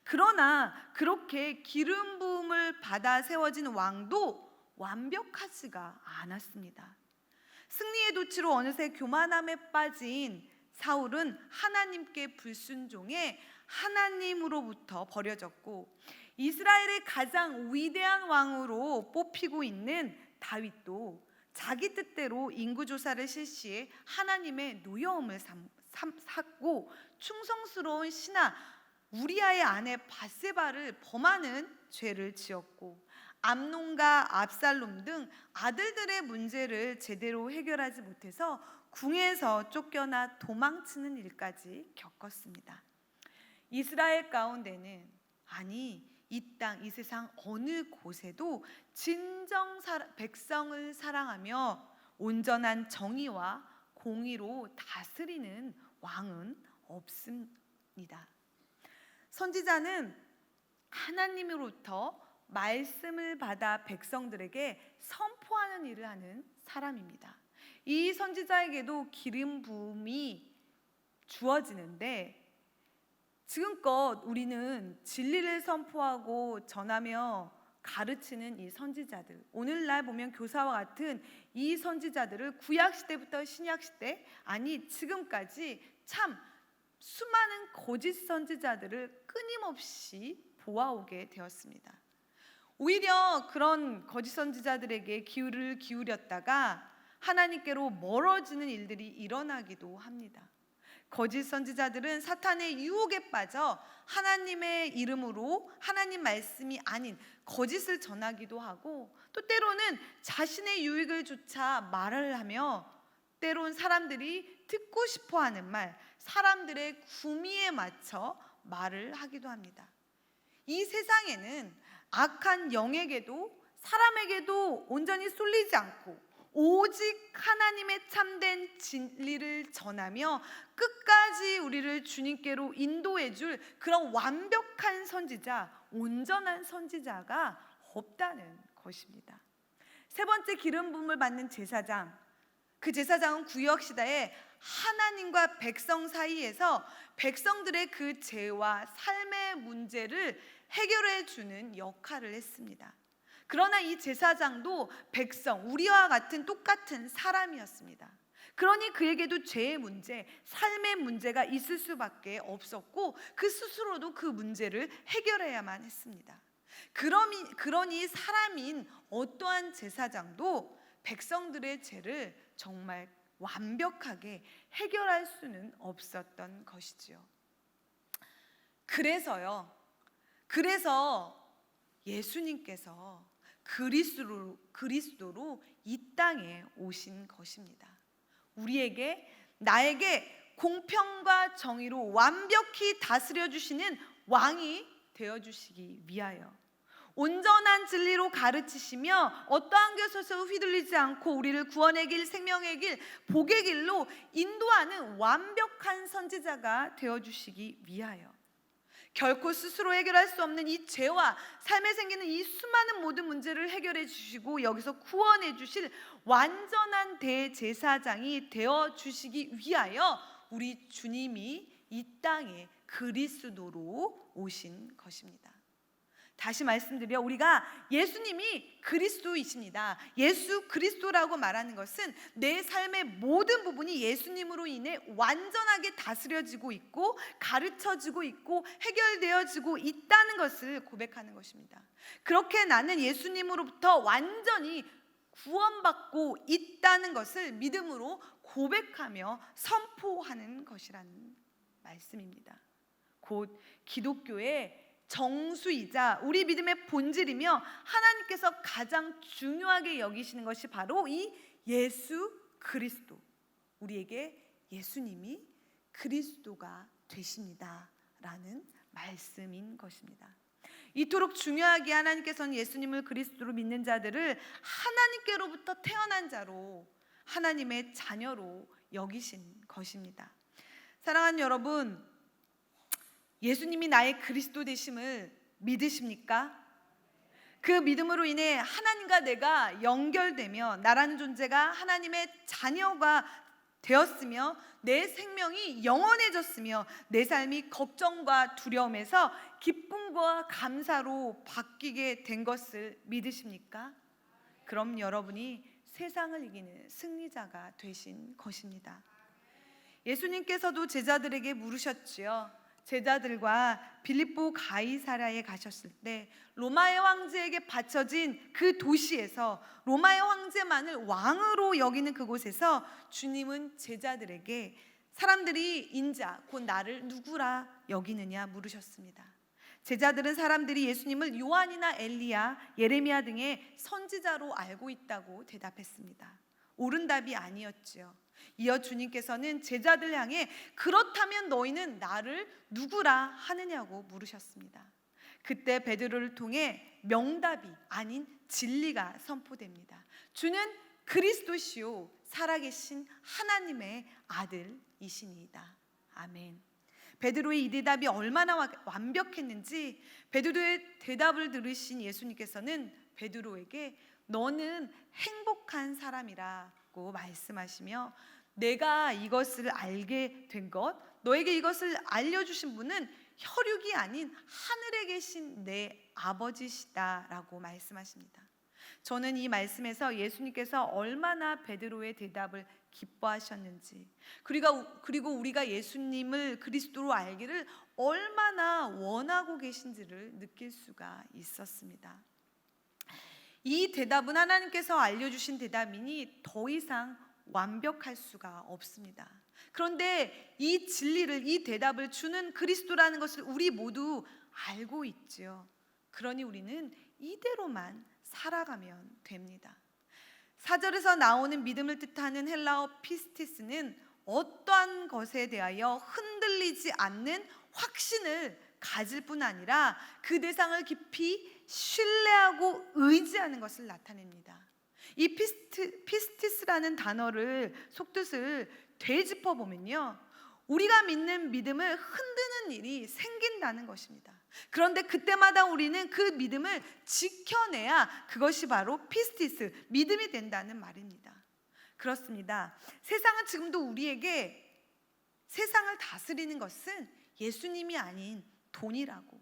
그러나 그렇게 기름 부음을 받아 세워진 왕도 완벽하지가 않았습니다. 승리의 도치로 어느새 교만함에 빠진 사울은 하나님께 불순종해 하나님으로부터 버려졌고 이스라엘의 가장 위대한 왕으로 뽑히고 있는 다윗도 자기 뜻대로 인구조사를 실시해 하나님의 노여움을 샀고 충성스러운 신하 우리아의 아내 밧세바를 범하는 죄를 지었고 암논과 압살롬 등 아들들의 문제를 제대로 해결하지 못해서 궁에서 쫓겨나 도망치는 일까지 겪었습니다. 이스라엘 가운데는 아니 이 땅, 이 세상 어느 곳에도 진정 백성을 사랑하며 온전한 정의와 공의로 다스리는 왕은 없습니다. 선지자는 하나님으로부터 말씀을 받아 백성들에게 선포하는 일을 하는 사람입니다. 이 선지자에게도 기름 부음이 주어지는데 지금껏 우리는 진리를 선포하고 전하며 가르치는 이 선지자들, 오늘날 보면 교사와 같은 이 선지자들을 구약시대부터 신약시대, 아니 지금까지 참 수많은 거짓 선지자들을 끊임없이 보아오게 되었습니다. 오히려 그런 거짓 선지자들에게 귀를 기울였다가 하나님께로 멀어지는 일들이 일어나기도 합니다. 거짓 선지자들은 사탄의 유혹에 빠져 하나님의 이름으로 하나님 말씀이 아닌 거짓을 전하기도 하고 또 때로는 자신의 유익을 조차 말을 하며 때론 사람들이 듣고 싶어하는 말, 사람들의 구미에 맞춰 말을 하기도 합니다. 이 세상에는 악한 영에게도 사람에게도 온전히 쏠리지 않고 오직 하나님의 참된 진리를 전하며 끝까지 우리를 주님께로 인도해 줄 그런 완벽한 선지자, 온전한 선지자가 없다는 것입니다. 세 번째 기름 부음을 받는 제사장, 그 제사장은 구약시대에 하나님과 백성 사이에서 백성들의 그 죄와 삶의 문제를 해결해 주는 역할을 했습니다. 그러나 이 제사장도 백성, 우리와 같은 똑같은 사람이었습니다. 그러니 그에게도 죄의 문제, 삶의 문제가 있을 수밖에 없었고 그 스스로도 그 문제를 해결해야만 했습니다. 그러니 사람인 어떠한 제사장도 백성들의 죄를 정말 완벽하게 해결할 수는 없었던 것이지요. 그래서 예수님께서 그리스도로 이 땅에 오신 것입니다. 나에게 공평과 정의로 완벽히 다스려 주시는 왕이 되어 주시기 위하여 온전한 진리로 가르치시며 어떠한 것에서 휘둘리지 않고 우리를 구원의 길, 생명의 길, 복의 길로 인도하는 완벽한 선지자가 되어 주시기 위하여 결코 스스로 해결할 수 없는 이 죄와 삶에 생기는 이 수많은 모든 문제를 해결해 주시고 여기서 구원해 주실 완전한 대제사장이 되어 주시기 위하여 우리 주님이 이 땅에 그리스도로 오신 것입니다. 다시 말씀드려 우리가 예수님이 그리스도이십니다. 예수 그리스도라고 말하는 것은 내 삶의 모든 부분이 예수님으로 인해 완전하게 다스려지고 있고 가르쳐지고 있고 해결되어지고 있다는 것을 고백하는 것입니다. 그렇게 나는 예수님으로부터 완전히 구원받고 있다는 것을 믿음으로 고백하며 선포하는 것이라는 말씀입니다. 곧 기독교의 정수이자 우리 믿음의 본질이며 하나님께서 가장 중요하게 여기시는 것이 바로 이 예수 그리스도, 우리에게 예수님이 그리스도가 되십니다 라는 말씀인 것입니다. 이토록 중요하게 하나님께서는 예수님을 그리스도로 믿는 자들을 하나님께로부터 태어난 자로 하나님의 자녀로 여기신 것입니다. 사랑하는 여러분, 예수님이 나의 그리스도 되심을 믿으십니까? 그 믿음으로 인해 하나님과 내가 연결되며 나라는 존재가 하나님의 자녀가 되었으며 내 생명이 영원해졌으며 내 삶이 걱정과 두려움에서 기쁨과 감사로 바뀌게 된 것을 믿으십니까? 그럼 여러분이 세상을 이기는 승리자가 되신 것입니다. 예수님께서도 제자들에게 물으셨지요. 제자들과 빌립보 가이사랴에 가셨을 때 로마의 황제에게 바쳐진 그 도시에서 로마의 황제만을 왕으로 여기는 그곳에서 주님은 제자들에게 사람들이 인자 곧 나를 누구라 여기느냐 물으셨습니다. 제자들은 사람들이 예수님을 요한이나 엘리야, 예레미야 등의 선지자로 알고 있다고 대답했습니다. 옳은 답이 아니었지요. 이어 주님께서는 제자들 향해 그렇다면 너희는 나를 누구라 하느냐고 물으셨습니다. 그때 베드로를 통해 명답이 아닌 진리가 선포됩니다. 주는 그리스도시요 살아계신 하나님의 아들이시니이다. 아멘. 베드로의 이 대답이 얼마나 완벽했는지 베드로의 대답을 들으신 예수님께서는 베드로에게 너는 행복한 사람이라고 말씀하시며 내가 이것을 알게 된 것, 너에게 이것을 알려주신 분은 혈육이 아닌 하늘에 계신 내 아버지시다라고 말씀하십니다. 저는 이 말씀에서 예수님께서 얼마나 베드로의 대답을 기뻐하셨는지, 그리고 우리가 예수님을 그리스도로 알기를 얼마나 원하고 계신지를 느낄 수가 있었습니다. 이 대답은 하나님께서 알려주신 대답이니 더 이상 완벽할 수가 없습니다. 그런데 이 진리를, 이 대답을 주는 그리스도라는 것을 우리 모두 알고 있지요. 그러니 우리는 이대로만 살아가면 됩니다. 4절에서 나오는 믿음을 뜻하는 헬라어 피스티스는 어떠한 것에 대하여 흔들리지 않는 확신을 가질 뿐 아니라 그 대상을 깊이 신뢰하고 의지하는 것을 나타냅니다. 이 피스티스라는 단어를 속뜻을 되짚어 보면요, 우리가 믿는 믿음을 흔드는 일이 생긴다는 것입니다. 그런데 그때마다 우리는 그 믿음을 지켜내야 그것이 바로 피스티스, 믿음이 된다는 말입니다. 그렇습니다. 세상은 지금도 우리에게 세상을 다스리는 것은 예수님이 아닌 돈이라고,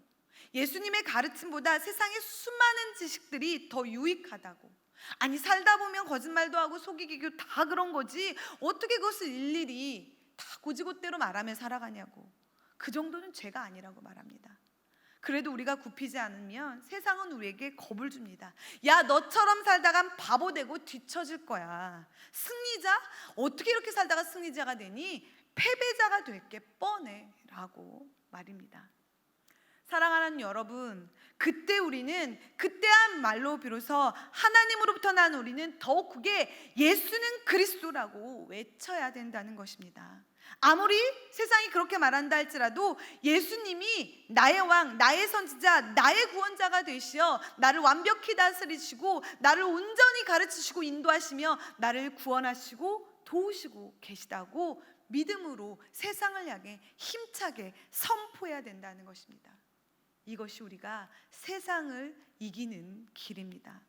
예수님의 가르침보다 세상의 수많은 지식들이 더 유익하다고, 아니 살다 보면 거짓말도 하고 속이기도 다 그런 거지 어떻게 그것을 일일이 다 고지고대로 말하며 살아가냐고, 그 정도는 죄가 아니라고 말합니다. 그래도 우리가 굽히지 않으면 세상은 우리에게 겁을 줍니다. 야, 너처럼 살다간 바보 되고 뒤처질 거야. 승리자? 어떻게 이렇게 살다가 승리자가 되니? 패배자가 될 게 뻔해 라고 말입니다. 사랑하는 여러분, 그때 우리는 그때한 말로 비로소 하나님으로부터 난 우리는 더욱 크게 예수는 그리스도라고 외쳐야 된다는 것입니다. 아무리 세상이 그렇게 말한다 할지라도 예수님이 나의 왕, 나의 선지자, 나의 구원자가 되시어 나를 완벽히 다스리시고 나를 온전히 가르치시고 인도하시며 나를 구원하시고 도우시고 계시다고 믿음으로 세상을 향해 힘차게 선포해야 된다는 것입니다. 이것이 우리가 세상을 이기는 길입니다.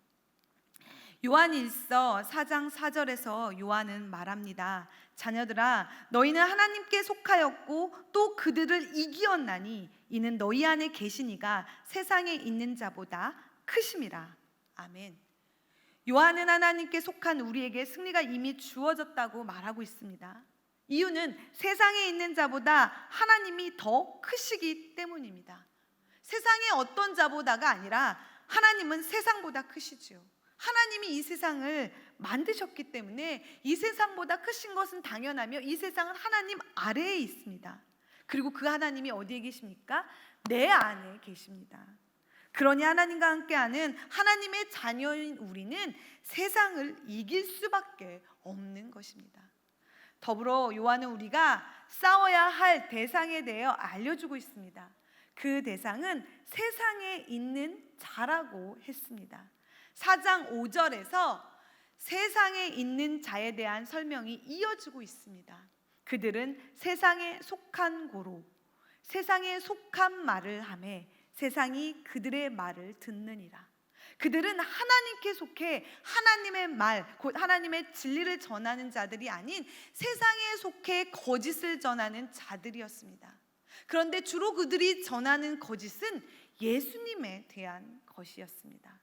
요한일서 4장 4절에서 요한은 말합니다. 자녀들아, 너희는 하나님께 속하였고 또 그들을 이기었나니 이는 너희 안에 계시니가 세상에 있는 자보다 크심이라. 아멘. 요한은 하나님께 속한 우리에게 승리가 이미 주어졌다고 말하고 있습니다. 이유는 세상에 있는 자보다 하나님이 더 크시기 때문입니다. 세상의 어떤 자보다가 아니라 하나님은 세상보다 크시죠. 하나님이 이 세상을 만드셨기 때문에 이 세상보다 크신 것은 당연하며 이 세상은 하나님 아래에 있습니다. 그리고 그 하나님이 어디에 계십니까? 내 안에 계십니다. 그러니 하나님과 함께하는 하나님의 자녀인 우리는 세상을 이길 수밖에 없는 것입니다. 더불어 요한은 우리가 싸워야 할 대상에 대해 알려주고 있습니다. 그 대상은 세상에 있는 자라고 했습니다. 4장 5절에서 세상에 있는 자에 대한 설명이 이어지고 있습니다. 그들은 세상에 속한 고로 세상에 속한 말을 하매 세상이 그들의 말을 듣느니라. 그들은 하나님께 속해 하나님의 말, 곧 하나님의 진리를 전하는 자들이 아닌 세상에 속해 거짓을 전하는 자들이었습니다. 그런데 주로 그들이 전하는 거짓은 예수님에 대한 것이었습니다.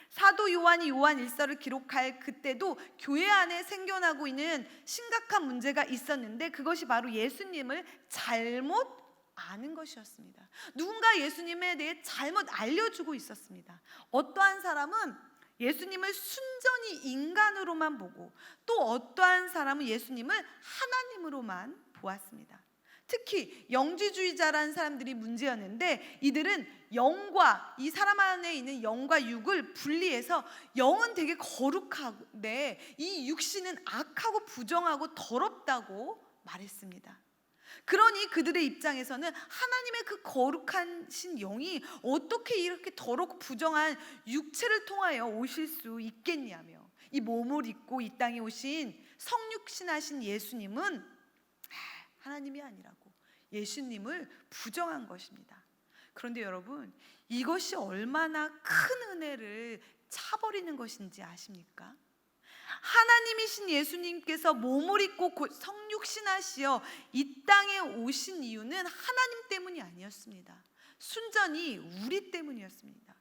사도 요한이 요한일서를 기록할 그때도 교회 안에 생겨나고 있는 심각한 문제가 있었는데 그것이 바로 예수님을 잘못 아는 것이었습니다. 누군가 예수님에 대해 잘못 알려주고 있었습니다. 어떠한 사람은 예수님을 순전히 인간으로만 보고 또 어떠한 사람은 예수님을 하나님으로만 보았습니다. 특히 영지주의자라는 사람들이 문제였는데, 이들은 영과, 이 사람 안에 있는 영과 육을 분리해서 영은 되게 거룩한데 이 육신은 악하고 부정하고 더럽다고 말했습니다. 그러니 그들의 입장에서는 하나님의 그 거룩하신 영이 어떻게 이렇게 더럽고 부정한 육체를 통하여 오실 수 있겠냐며, 이 몸을 입고 이 땅에 오신 성육신하신 예수님은 하나님이 아니라고 예수님을 부정한 것입니다. 그런데 여러분, 이것이 얼마나 큰 은혜를 차버리는 것인지 아십니까? 하나님이신 예수님께서 몸을 입고 곧 성육신하시어 이 땅에 오신 이유는 하나님 때문이 아니었습니다. 순전히 우리 때문이었습니다.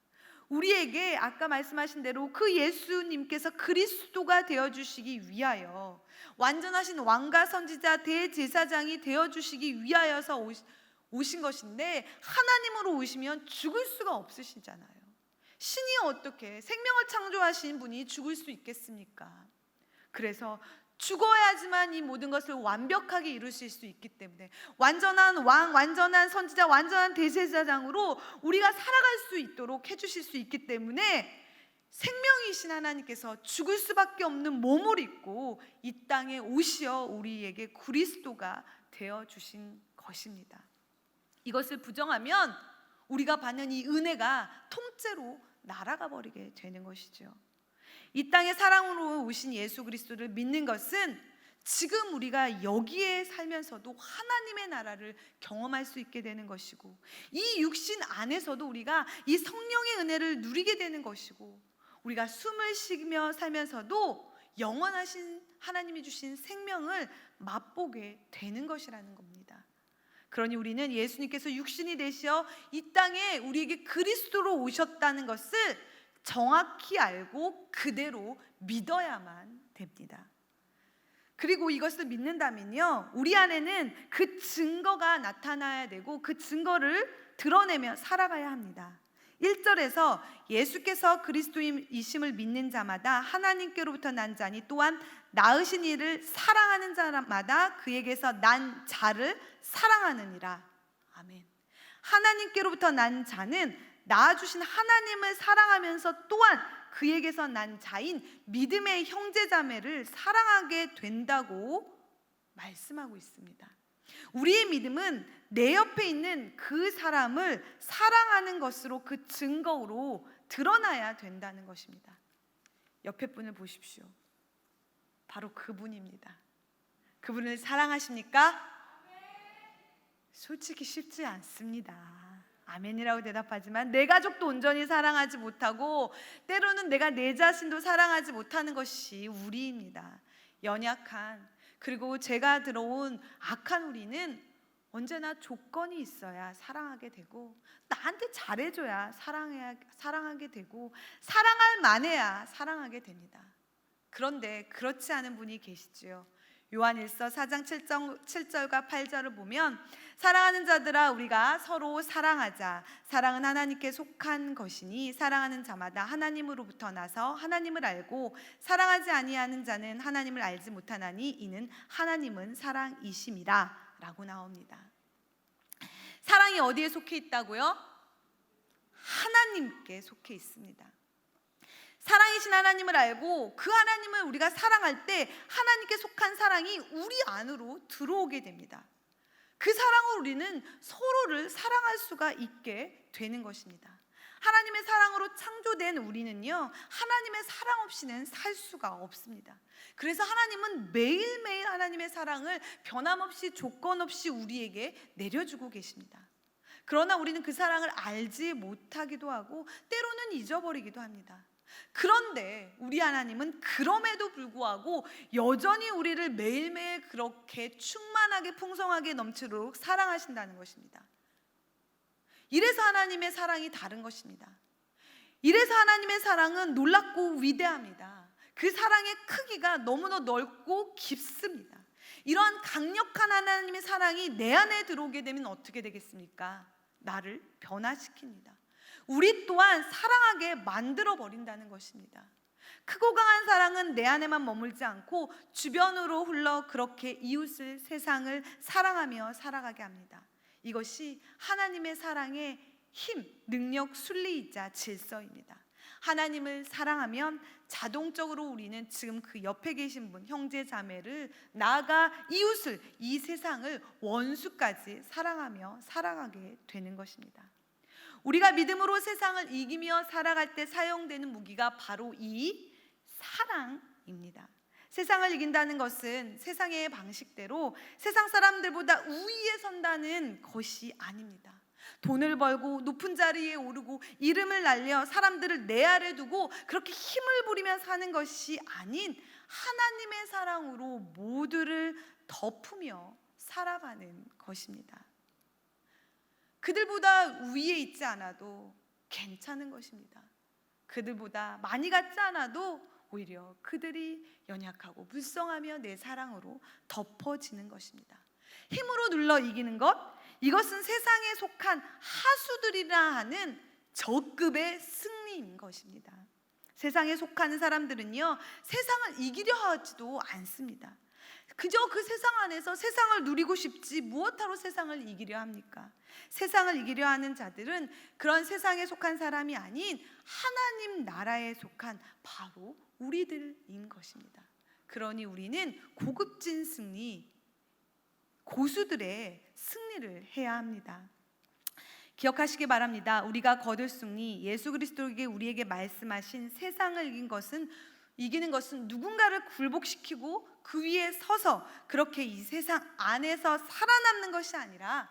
우리에게 아까 말씀하신 대로 그 예수님께서 그리스도가 되어주시기 위하여, 완전하신 왕과 선지자 대제사장이 되어주시기 위하여서 오신 것인데, 하나님으로 오시면 죽을 수가 없으시잖아요. 신이 어떻게, 생명을 창조하신 분이 죽을 수 있겠습니까? 그래서 죽어야지만 이 모든 것을 완벽하게 이루실 수 있기 때문에 완전한 왕, 완전한 선지자, 완전한 대제사장으로 우리가 살아갈 수 있도록 해주실 수 있기 때문에 생명이신 하나님께서 죽을 수밖에 없는 몸을 입고 이 땅에 오시어 우리에게 그리스도가 되어주신 것입니다. 이것을 부정하면 우리가 받는 이 은혜가 통째로 날아가 버리게 되는 것이죠. 이 땅에 사랑으로 오신 예수 그리스도를 믿는 것은 지금 우리가 여기에 살면서도 하나님의 나라를 경험할 수 있게 되는 것이고, 이 육신 안에서도 우리가 이 성령의 은혜를 누리게 되는 것이고, 우리가 숨을 쉬며 살면서도 영원하신 하나님이 주신 생명을 맛보게 되는 것이라는 겁니다. 그러니 우리는 예수님께서 육신이 되시어 이 땅에 우리에게 그리스도로 오셨다는 것을 정확히 알고 그대로 믿어야만 됩니다. 그리고 이것을 믿는다면요, 우리 안에는 그 증거가 나타나야 되고 그 증거를 드러내며 살아가야 합니다. 1절에서 예수께서 그리스도이심을 믿는 자마다 하나님께로부터 난 자니 또한 낳으신 이를 사랑하는 자마다 그에게서 난 자를 사랑하느니라. 아멘. 하나님께로부터 난 자는 낳아주신 하나님을 사랑하면서 또한 그에게서 난 자인 믿음의 형제자매를 사랑하게 된다고 말씀하고 있습니다. 우리의 믿음은 내 옆에 있는 그 사람을 사랑하는 것으로, 그 증거로 드러나야 된다는 것입니다. 옆에 분을 보십시오. 바로 그분입니다. 그분을 사랑하십니까? 솔직히 쉽지 않습니다. 아멘이라고 대답하지만 내 가족도 온전히 사랑하지 못하고 때로는 내가 내 자신도 사랑하지 못하는 것이 우리입니다. 연약한, 그리고 제가 들어온 악한 우리는 언제나 조건이 있어야 사랑하게 되고, 나한테 잘해줘야 사랑하게 되고, 사랑할 만해야 사랑하게 됩니다. 그런데 그렇지 않은 분이 계시지요. 요한일서 4장 7절과 8절을 보면, 사랑하는 자들아 우리가 서로 사랑하자. 사랑은 하나님께 속한 것이니 사랑하는 자마다 하나님으로부터 나서 하나님을 알고, 사랑하지 아니하는 자는 하나님을 알지 못하나니 이는 하나님은 사랑이심이라 라고 나옵니다. 사랑이 어디에 속해 있다고요? 하나님께 속해 있습니다. 사랑이신 하나님을 알고 그 하나님을 우리가 사랑할 때 하나님께 속한 사랑이 우리 안으로 들어오게 됩니다. 그 사랑으로 우리는 서로를 사랑할 수가 있게 되는 것입니다. 하나님의 사랑으로 창조된 우리는요, 하나님의 사랑 없이는 살 수가 없습니다. 그래서 하나님은 매일매일 하나님의 사랑을 변함없이 조건 없이 우리에게 내려주고 계십니다. 그러나 우리는 그 사랑을 알지 못하기도 하고 때로는 잊어버리기도 합니다. 그런데 우리 하나님은 그럼에도 불구하고 여전히 우리를 매일매일 그렇게 충만하게 풍성하게 넘치도록 사랑하신다는 것입니다. 이래서 하나님의 사랑이 다른 것입니다. 이래서 하나님의 사랑은 놀랍고 위대합니다. 그 사랑의 크기가 너무나 넓고 깊습니다. 이러한 강력한 하나님의 사랑이 내 안에 들어오게 되면 어떻게 되겠습니까? 나를 변화시킵니다. 우리 또한 사랑하게 만들어 버린다는 것입니다. 크고 강한 사랑은 내 안에만 머물지 않고 주변으로 흘러 그렇게 이웃을, 세상을 사랑하며 살아가게 합니다. 이것이 하나님의 사랑의 힘, 능력, 순리이자 질서입니다. 하나님을 사랑하면 자동적으로 우리는 지금 그 옆에 계신 분, 형제 자매를, 나아가 이웃을, 이 세상을, 원수까지 사랑하며 살아가게 되는 것입니다. 우리가 믿음으로 세상을 이기며 살아갈 때 사용되는 무기가 바로 이 사랑입니다. 세상을 이긴다는 것은 세상의 방식대로 세상 사람들보다 우위에 선다는 것이 아닙니다. 돈을 벌고 높은 자리에 오르고 이름을 날려 사람들을 내 아래 두고 그렇게 힘을 부리며 사는 것이 아닌 하나님의 사랑으로 모두를 덮으며 살아가는 것입니다. 그들보다 위에 있지 않아도 괜찮은 것입니다. 그들보다 많이 갖지 않아도 오히려 그들이 연약하고 불쌍하며 내 사랑으로 덮어지는 것입니다. 힘으로 눌러 이기는 것, 이것은 세상에 속한 하수들이라 하는 저급의 승리인 것입니다. 세상에 속하는 사람들은요, 세상을 이기려 하지도 않습니다. 그저 그 세상 안에서 세상을 누리고 싶지 무엇하러 세상을 이기려 합니까? 세상을 이기려 하는 자들은 그런 세상에 속한 사람이 아닌 하나님 나라에 속한 바로 우리들인 것입니다. 그러니 우리는 고급진 승리, 고수들의 승리를 해야 합니다. 기억하시기 바랍니다. 우리가 거둘 승리, 예수 그리스도에게 우리에게 말씀하신 세상을 이기는 것은 누군가를 굴복시키고 그 위에 서서 그렇게 이 세상 안에서 살아남는 것이 아니라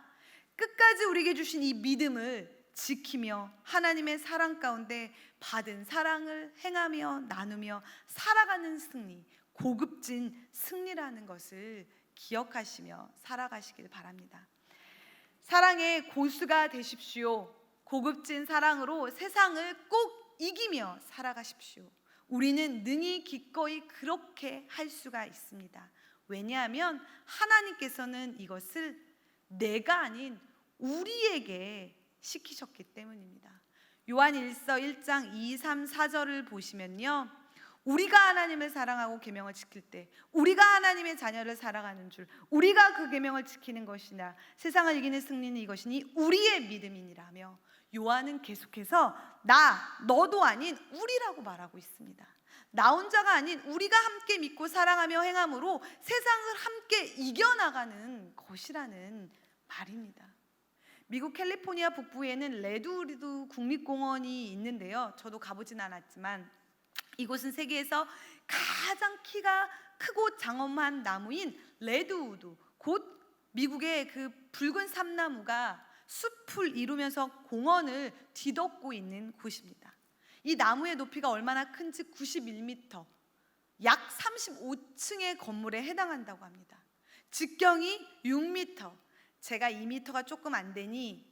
끝까지 우리에게 주신 이 믿음을 지키며 하나님의 사랑 가운데 받은 사랑을 행하며 나누며 살아가는 승리, 고급진 승리라는 것을 기억하시며 살아가시길 바랍니다. 사랑의 고수가 되십시오. 고급진 사랑으로 세상을 꼭 이기며 살아가십시오. 우리는 능히 기꺼이 그렇게 할 수가 있습니다. 왜냐하면 하나님께서는 이것을 내가 아닌 우리에게 시키셨기 때문입니다. 요한 1서 1장 2, 3, 4절을 보시면요, 우리가 하나님을 사랑하고 계명을 지킬 때 우리가 하나님의 자녀를 사랑하는 줄, 우리가 그 계명을 지키는 것이나 세상을 이기는 승리는 이것이니 우리의 믿음이니라며 요한은 계속해서 너도 아닌 우리라고 말하고 있습니다. 나 혼자가 아닌 우리가 함께 믿고 사랑하며 행함으로 세상을 함께 이겨나가는 것이라는 말입니다. 미국 캘리포니아 북부에는 레드우드 국립공원이 있는데요, 저도 가보진 않았지만 이곳은 세계에서 가장 키가 크고 장엄한 나무인 레드우드, 곧 미국의 그 붉은 삼나무가 숲을 이루면서 공원을 뒤덮고 있는 곳입니다. 이 나무의 높이가 얼마나 큰지 91m, 약 35층의 건물에 해당한다고 합니다. 직경이 6m, 제가 2m가 조금 안 되니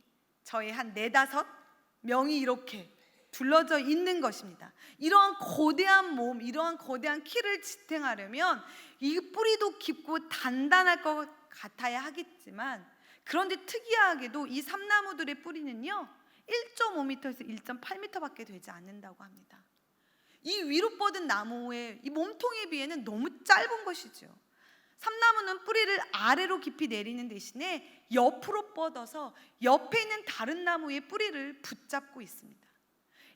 저희 한 4-5명이 이렇게 둘러져 있는 것입니다. 이러한 거대한 몸, 이러한 거대한 키를 지탱하려면 이 뿌리도 깊고 단단할 것 같아야 하겠지만, 그런데 특이하게도 이 삼나무들의 뿌리는요 1.5m에서 1.8m밖에 되지 않는다고 합니다. 이 위로 뻗은 나무의 이 몸통에 비해는 너무 짧은 것이죠. 삼나무는 뿌리를 아래로 깊이 내리는 대신에 옆으로 뻗어서 옆에 있는 다른 나무의 뿌리를 붙잡고 있습니다.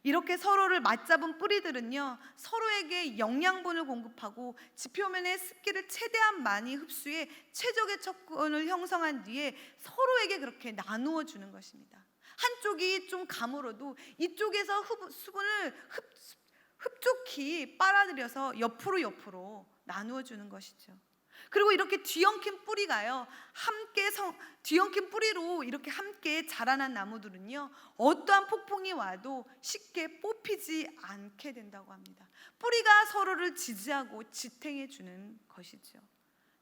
이렇게 서로를 맞잡은 뿌리들은요, 서로에게 영양분을 공급하고 지표면의 습기를 최대한 많이 흡수해 최적의 척근을 형성한 뒤에 서로에게 그렇게 나누어 주는 것입니다. 한쪽이 좀 가물어도 이쪽에서 수분을 흡족히 빨아들여서 옆으로 나누어 주는 것이죠. 그리고 이렇게 뒤엉킨 뿌리가요, 뒤엉킨 뿌리로 이렇게 함께 자라난 나무들은요, 어떠한 폭풍이 와도 쉽게 뽑히지 않게 된다고 합니다. 뿌리가 서로를 지지하고 지탱해 주는 것이죠.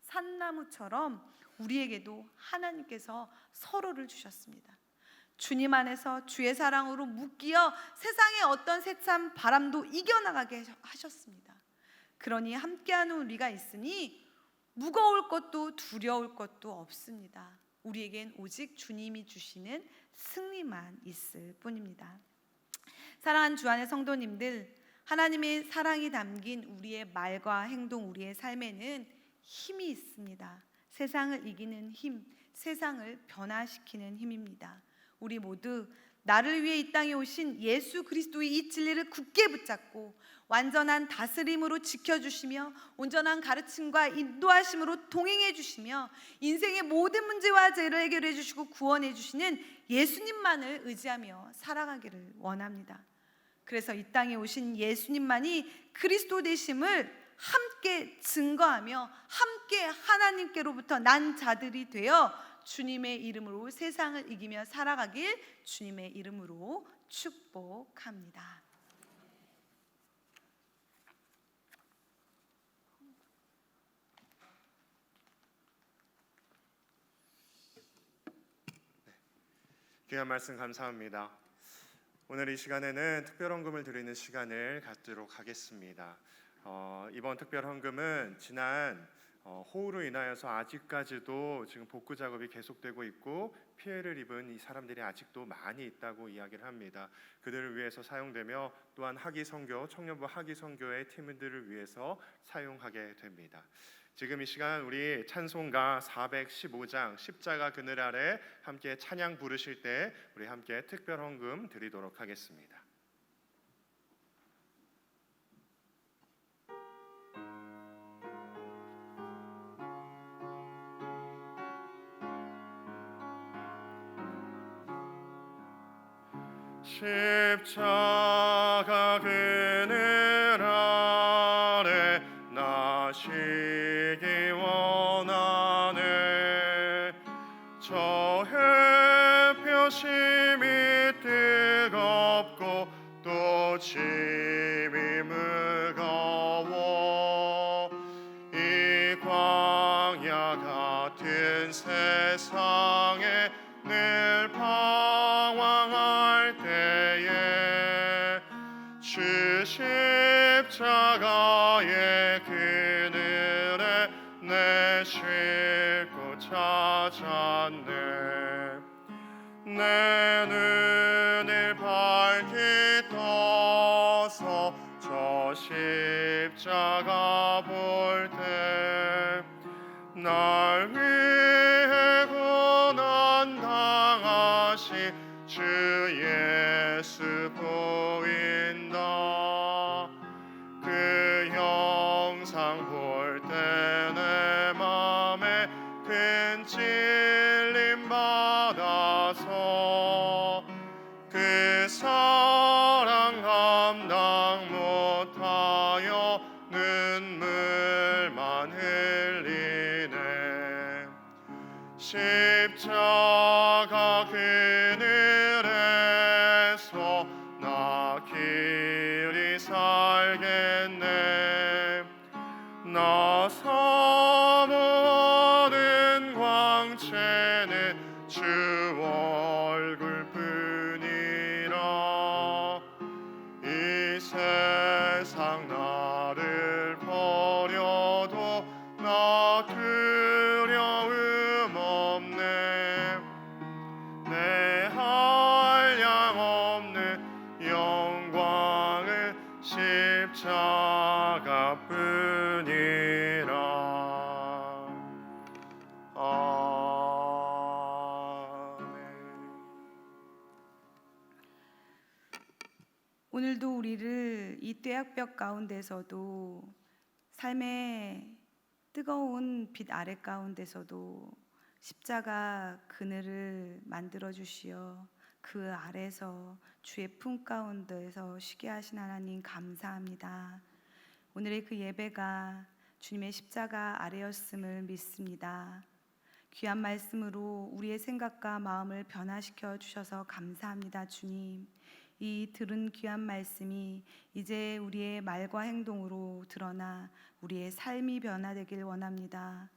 산나무처럼 우리에게도 하나님께서 서로를 주셨습니다. 주님 안에서 주의 사랑으로 묶여 세상의 어떤 세찬 바람도 이겨나가게 하셨습니다. 그러니 함께하는 우리가 있으니 무거울 것도 두려울 것도 없습니다. 우리에겐 오직 주님이 주시는 승리만 있을 뿐입니다. 사랑하는 주안의 성도님들, 하나님의 사랑이 담긴 우리의 말과 행동, 우리의 삶에는 힘이 있습니다. 세상을 이기는 힘, 세상을 변화시키는 힘입니다. 우리 모두 나를 위해 이 땅에 오신 예수 그리스도의 이 진리를 굳게 붙잡고 완전한 다스림으로 지켜주시며 온전한 가르침과 인도하심으로 동행해 주시며 인생의 모든 문제와 죄를 해결해 주시고 구원해 주시는 예수님만을 의지하며 살아가기를 원합니다. 그래서 이 땅에 오신 예수님만이 그리스도 되심을 함께 증거하며 함께 하나님께로부터 난 자들이 되어 주님의 이름으로 세상을 이기며 살아가길 주님의 이름으로 축복합니다. 귀한 말씀 감사합니다. 오늘 이 시간에는 특별헌금을 드리는 시간을 갖도록 하겠습니다. 이번 특별헌금은 지난 호우로 인하여서 아직까지도 지금 복구 작업이 계속되고 있고 피해를 입은 이 사람들이 아직도 많이 있다고 이야기를 합니다. 그들을 위해서 사용되며 또한 학위선교, 청년부 학위선교의 팀들을 위해서 사용하게 됩니다. 지금 이 시간 우리 찬송가 415장 십자가 그늘 아래 함께 찬양 부르실 때 우리 함께 특별헌금 드리도록 하겠습니다. 십자가 그늘 아래 나시기 원하네. 저 햇볕이 뜨겁고 또 짐이 무거워 이 광야 같은 세상에 늘 방황할 때에 주 십자가의 그늘에 내 쉴 곳 찾았네. 내 눈을 밝히 떠서 저 십자가 볼 때 날 위해 고난 당하신 주 예수 보인다. 그 영상 볼 때 내 맘에 큰 찔림 받아서 그 사랑 감당 못하여 눈물만 흘리네. 십자가 그늘에서 나 길이 살겠네. 나 사모하는 광채는 주 얼굴뿐이라. 이 세상 나를 버려도 나 두려움 없네. 내 한량 없는 영광은 십자가뿐이라. 아멘. 오늘도 우리를 이 뙤약볕 가운데서도 삶의 뜨거운 빛 아래 가운데서도 십자가 그늘을 만들어 주시어 그 아래서 주의 품 가운데서 쉬게 하신 하나님 감사합니다. 오늘의 그 예배가 주님의 십자가 아래였음을 믿습니다. 귀한 말씀으로 우리의 생각과 마음을 변화시켜 주셔서 감사합니다. 주님, 이 들은 귀한 말씀이 이제 우리의 말과 행동으로 드러나 우리의 삶이 변화되길 원합니다.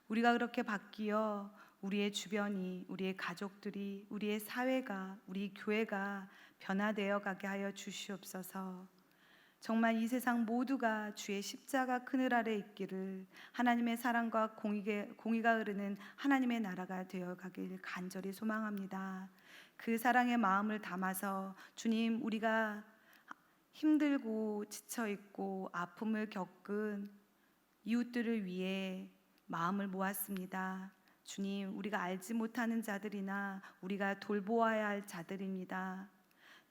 우리가 그렇게 바뀌어 우리의 주변이, 우리의 가족들이, 우리의 사회가, 우리 교회가 변화되어 가게 하여 주시옵소서. 정말 이 세상 모두가 주의 십자가 그늘 아래 있기를 하나님의 사랑과 공의가 흐르는 하나님의 나라가 되어가길 간절히 소망합니다. 그 사랑의 마음을 담아서 주님, 우리가 힘들고 지쳐있고 아픔을 겪은 이웃들을 위해 마음을 모았습니다. 주님, 우리가 알지 못하는 자들이나 우리가 돌보아야 할 자들입니다.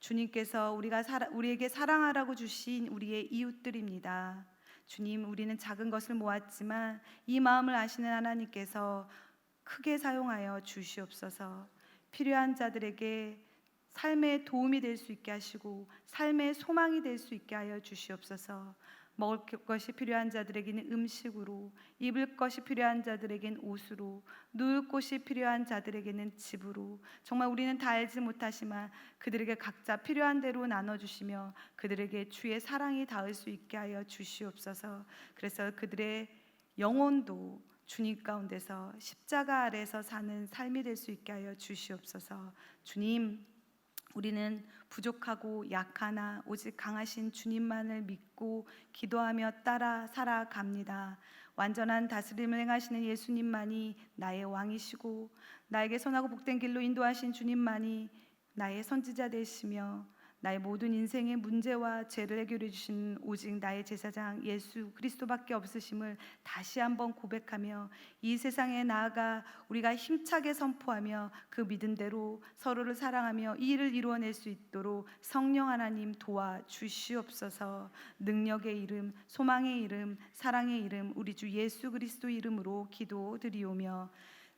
주님께서 우리에게 사랑하라고 주신 우리의 이웃들입니다. 주님, 우리는 작은 것을 모았지만 이 마음을 아시는 하나님께서 크게 사용하여 주시옵소서. 필요한 자들에게 삶의 도움이 될 수 있게 하시고 삶의 소망이 될 수 있게 하여 주시옵소서. 먹을 것이 필요한 자들에게는 음식으로, 입을 것이 필요한 자들에게는 옷으로, 누울 곳이 필요한 자들에게는 집으로, 정말 우리는 다 알지 못하지만 그들에게 각자 필요한 대로 나눠주시며 그들에게 주의 사랑이 닿을 수 있게 하여 주시옵소서. 그래서 그들의 영혼도 주님 가운데서 십자가 아래서 사는 삶이 될 수 있게 하여 주시옵소서. 주님, 우리는 부족하고 약하나 오직 강하신 주님만을 믿고 기도하며 따라 살아갑니다. 완전한 다스림을 행하시는 예수님만이 나의 왕이시고 나에게 선하고 복된 길로 인도하신 주님만이 나의 선지자 되시며 나의 모든 인생의 문제와 죄를 해결해 주시는 오직 나의 제사장 예수 그리스도밖에 없으심을 다시 한번 고백하며 이 세상에 나아가 우리가 힘차게 선포하며 그 믿음대로 서로를 사랑하며 이 일을 이루어낼 수 있도록 성령 하나님 도와주시옵소서. 능력의 이름, 소망의 이름, 사랑의 이름, 우리 주 예수 그리스도 이름으로 기도드리오며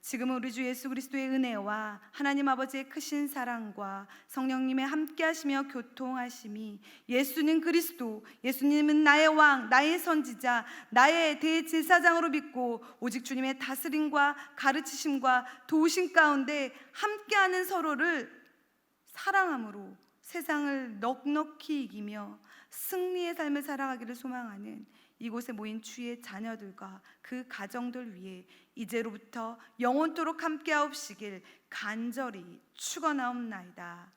지금은 우리 주 예수 그리스도의 은혜와 하나님 아버지의 크신 사랑과 성령님의 함께하시며 교통하심이 예수님 그리스도, 예수님은 나의 왕, 나의 선지자, 나의 대제사장으로 믿고 오직 주님의 다스림과 가르치심과 도우심 가운데 함께하는 서로를 사랑함으로 세상을 넉넉히 이기며 승리의 삶을 살아가기를 소망하는 이곳에 모인 주의 자녀들과 그 가정들 위해 이제로부터 영원토록 함께하옵시길 간절히 축원하옵나이다.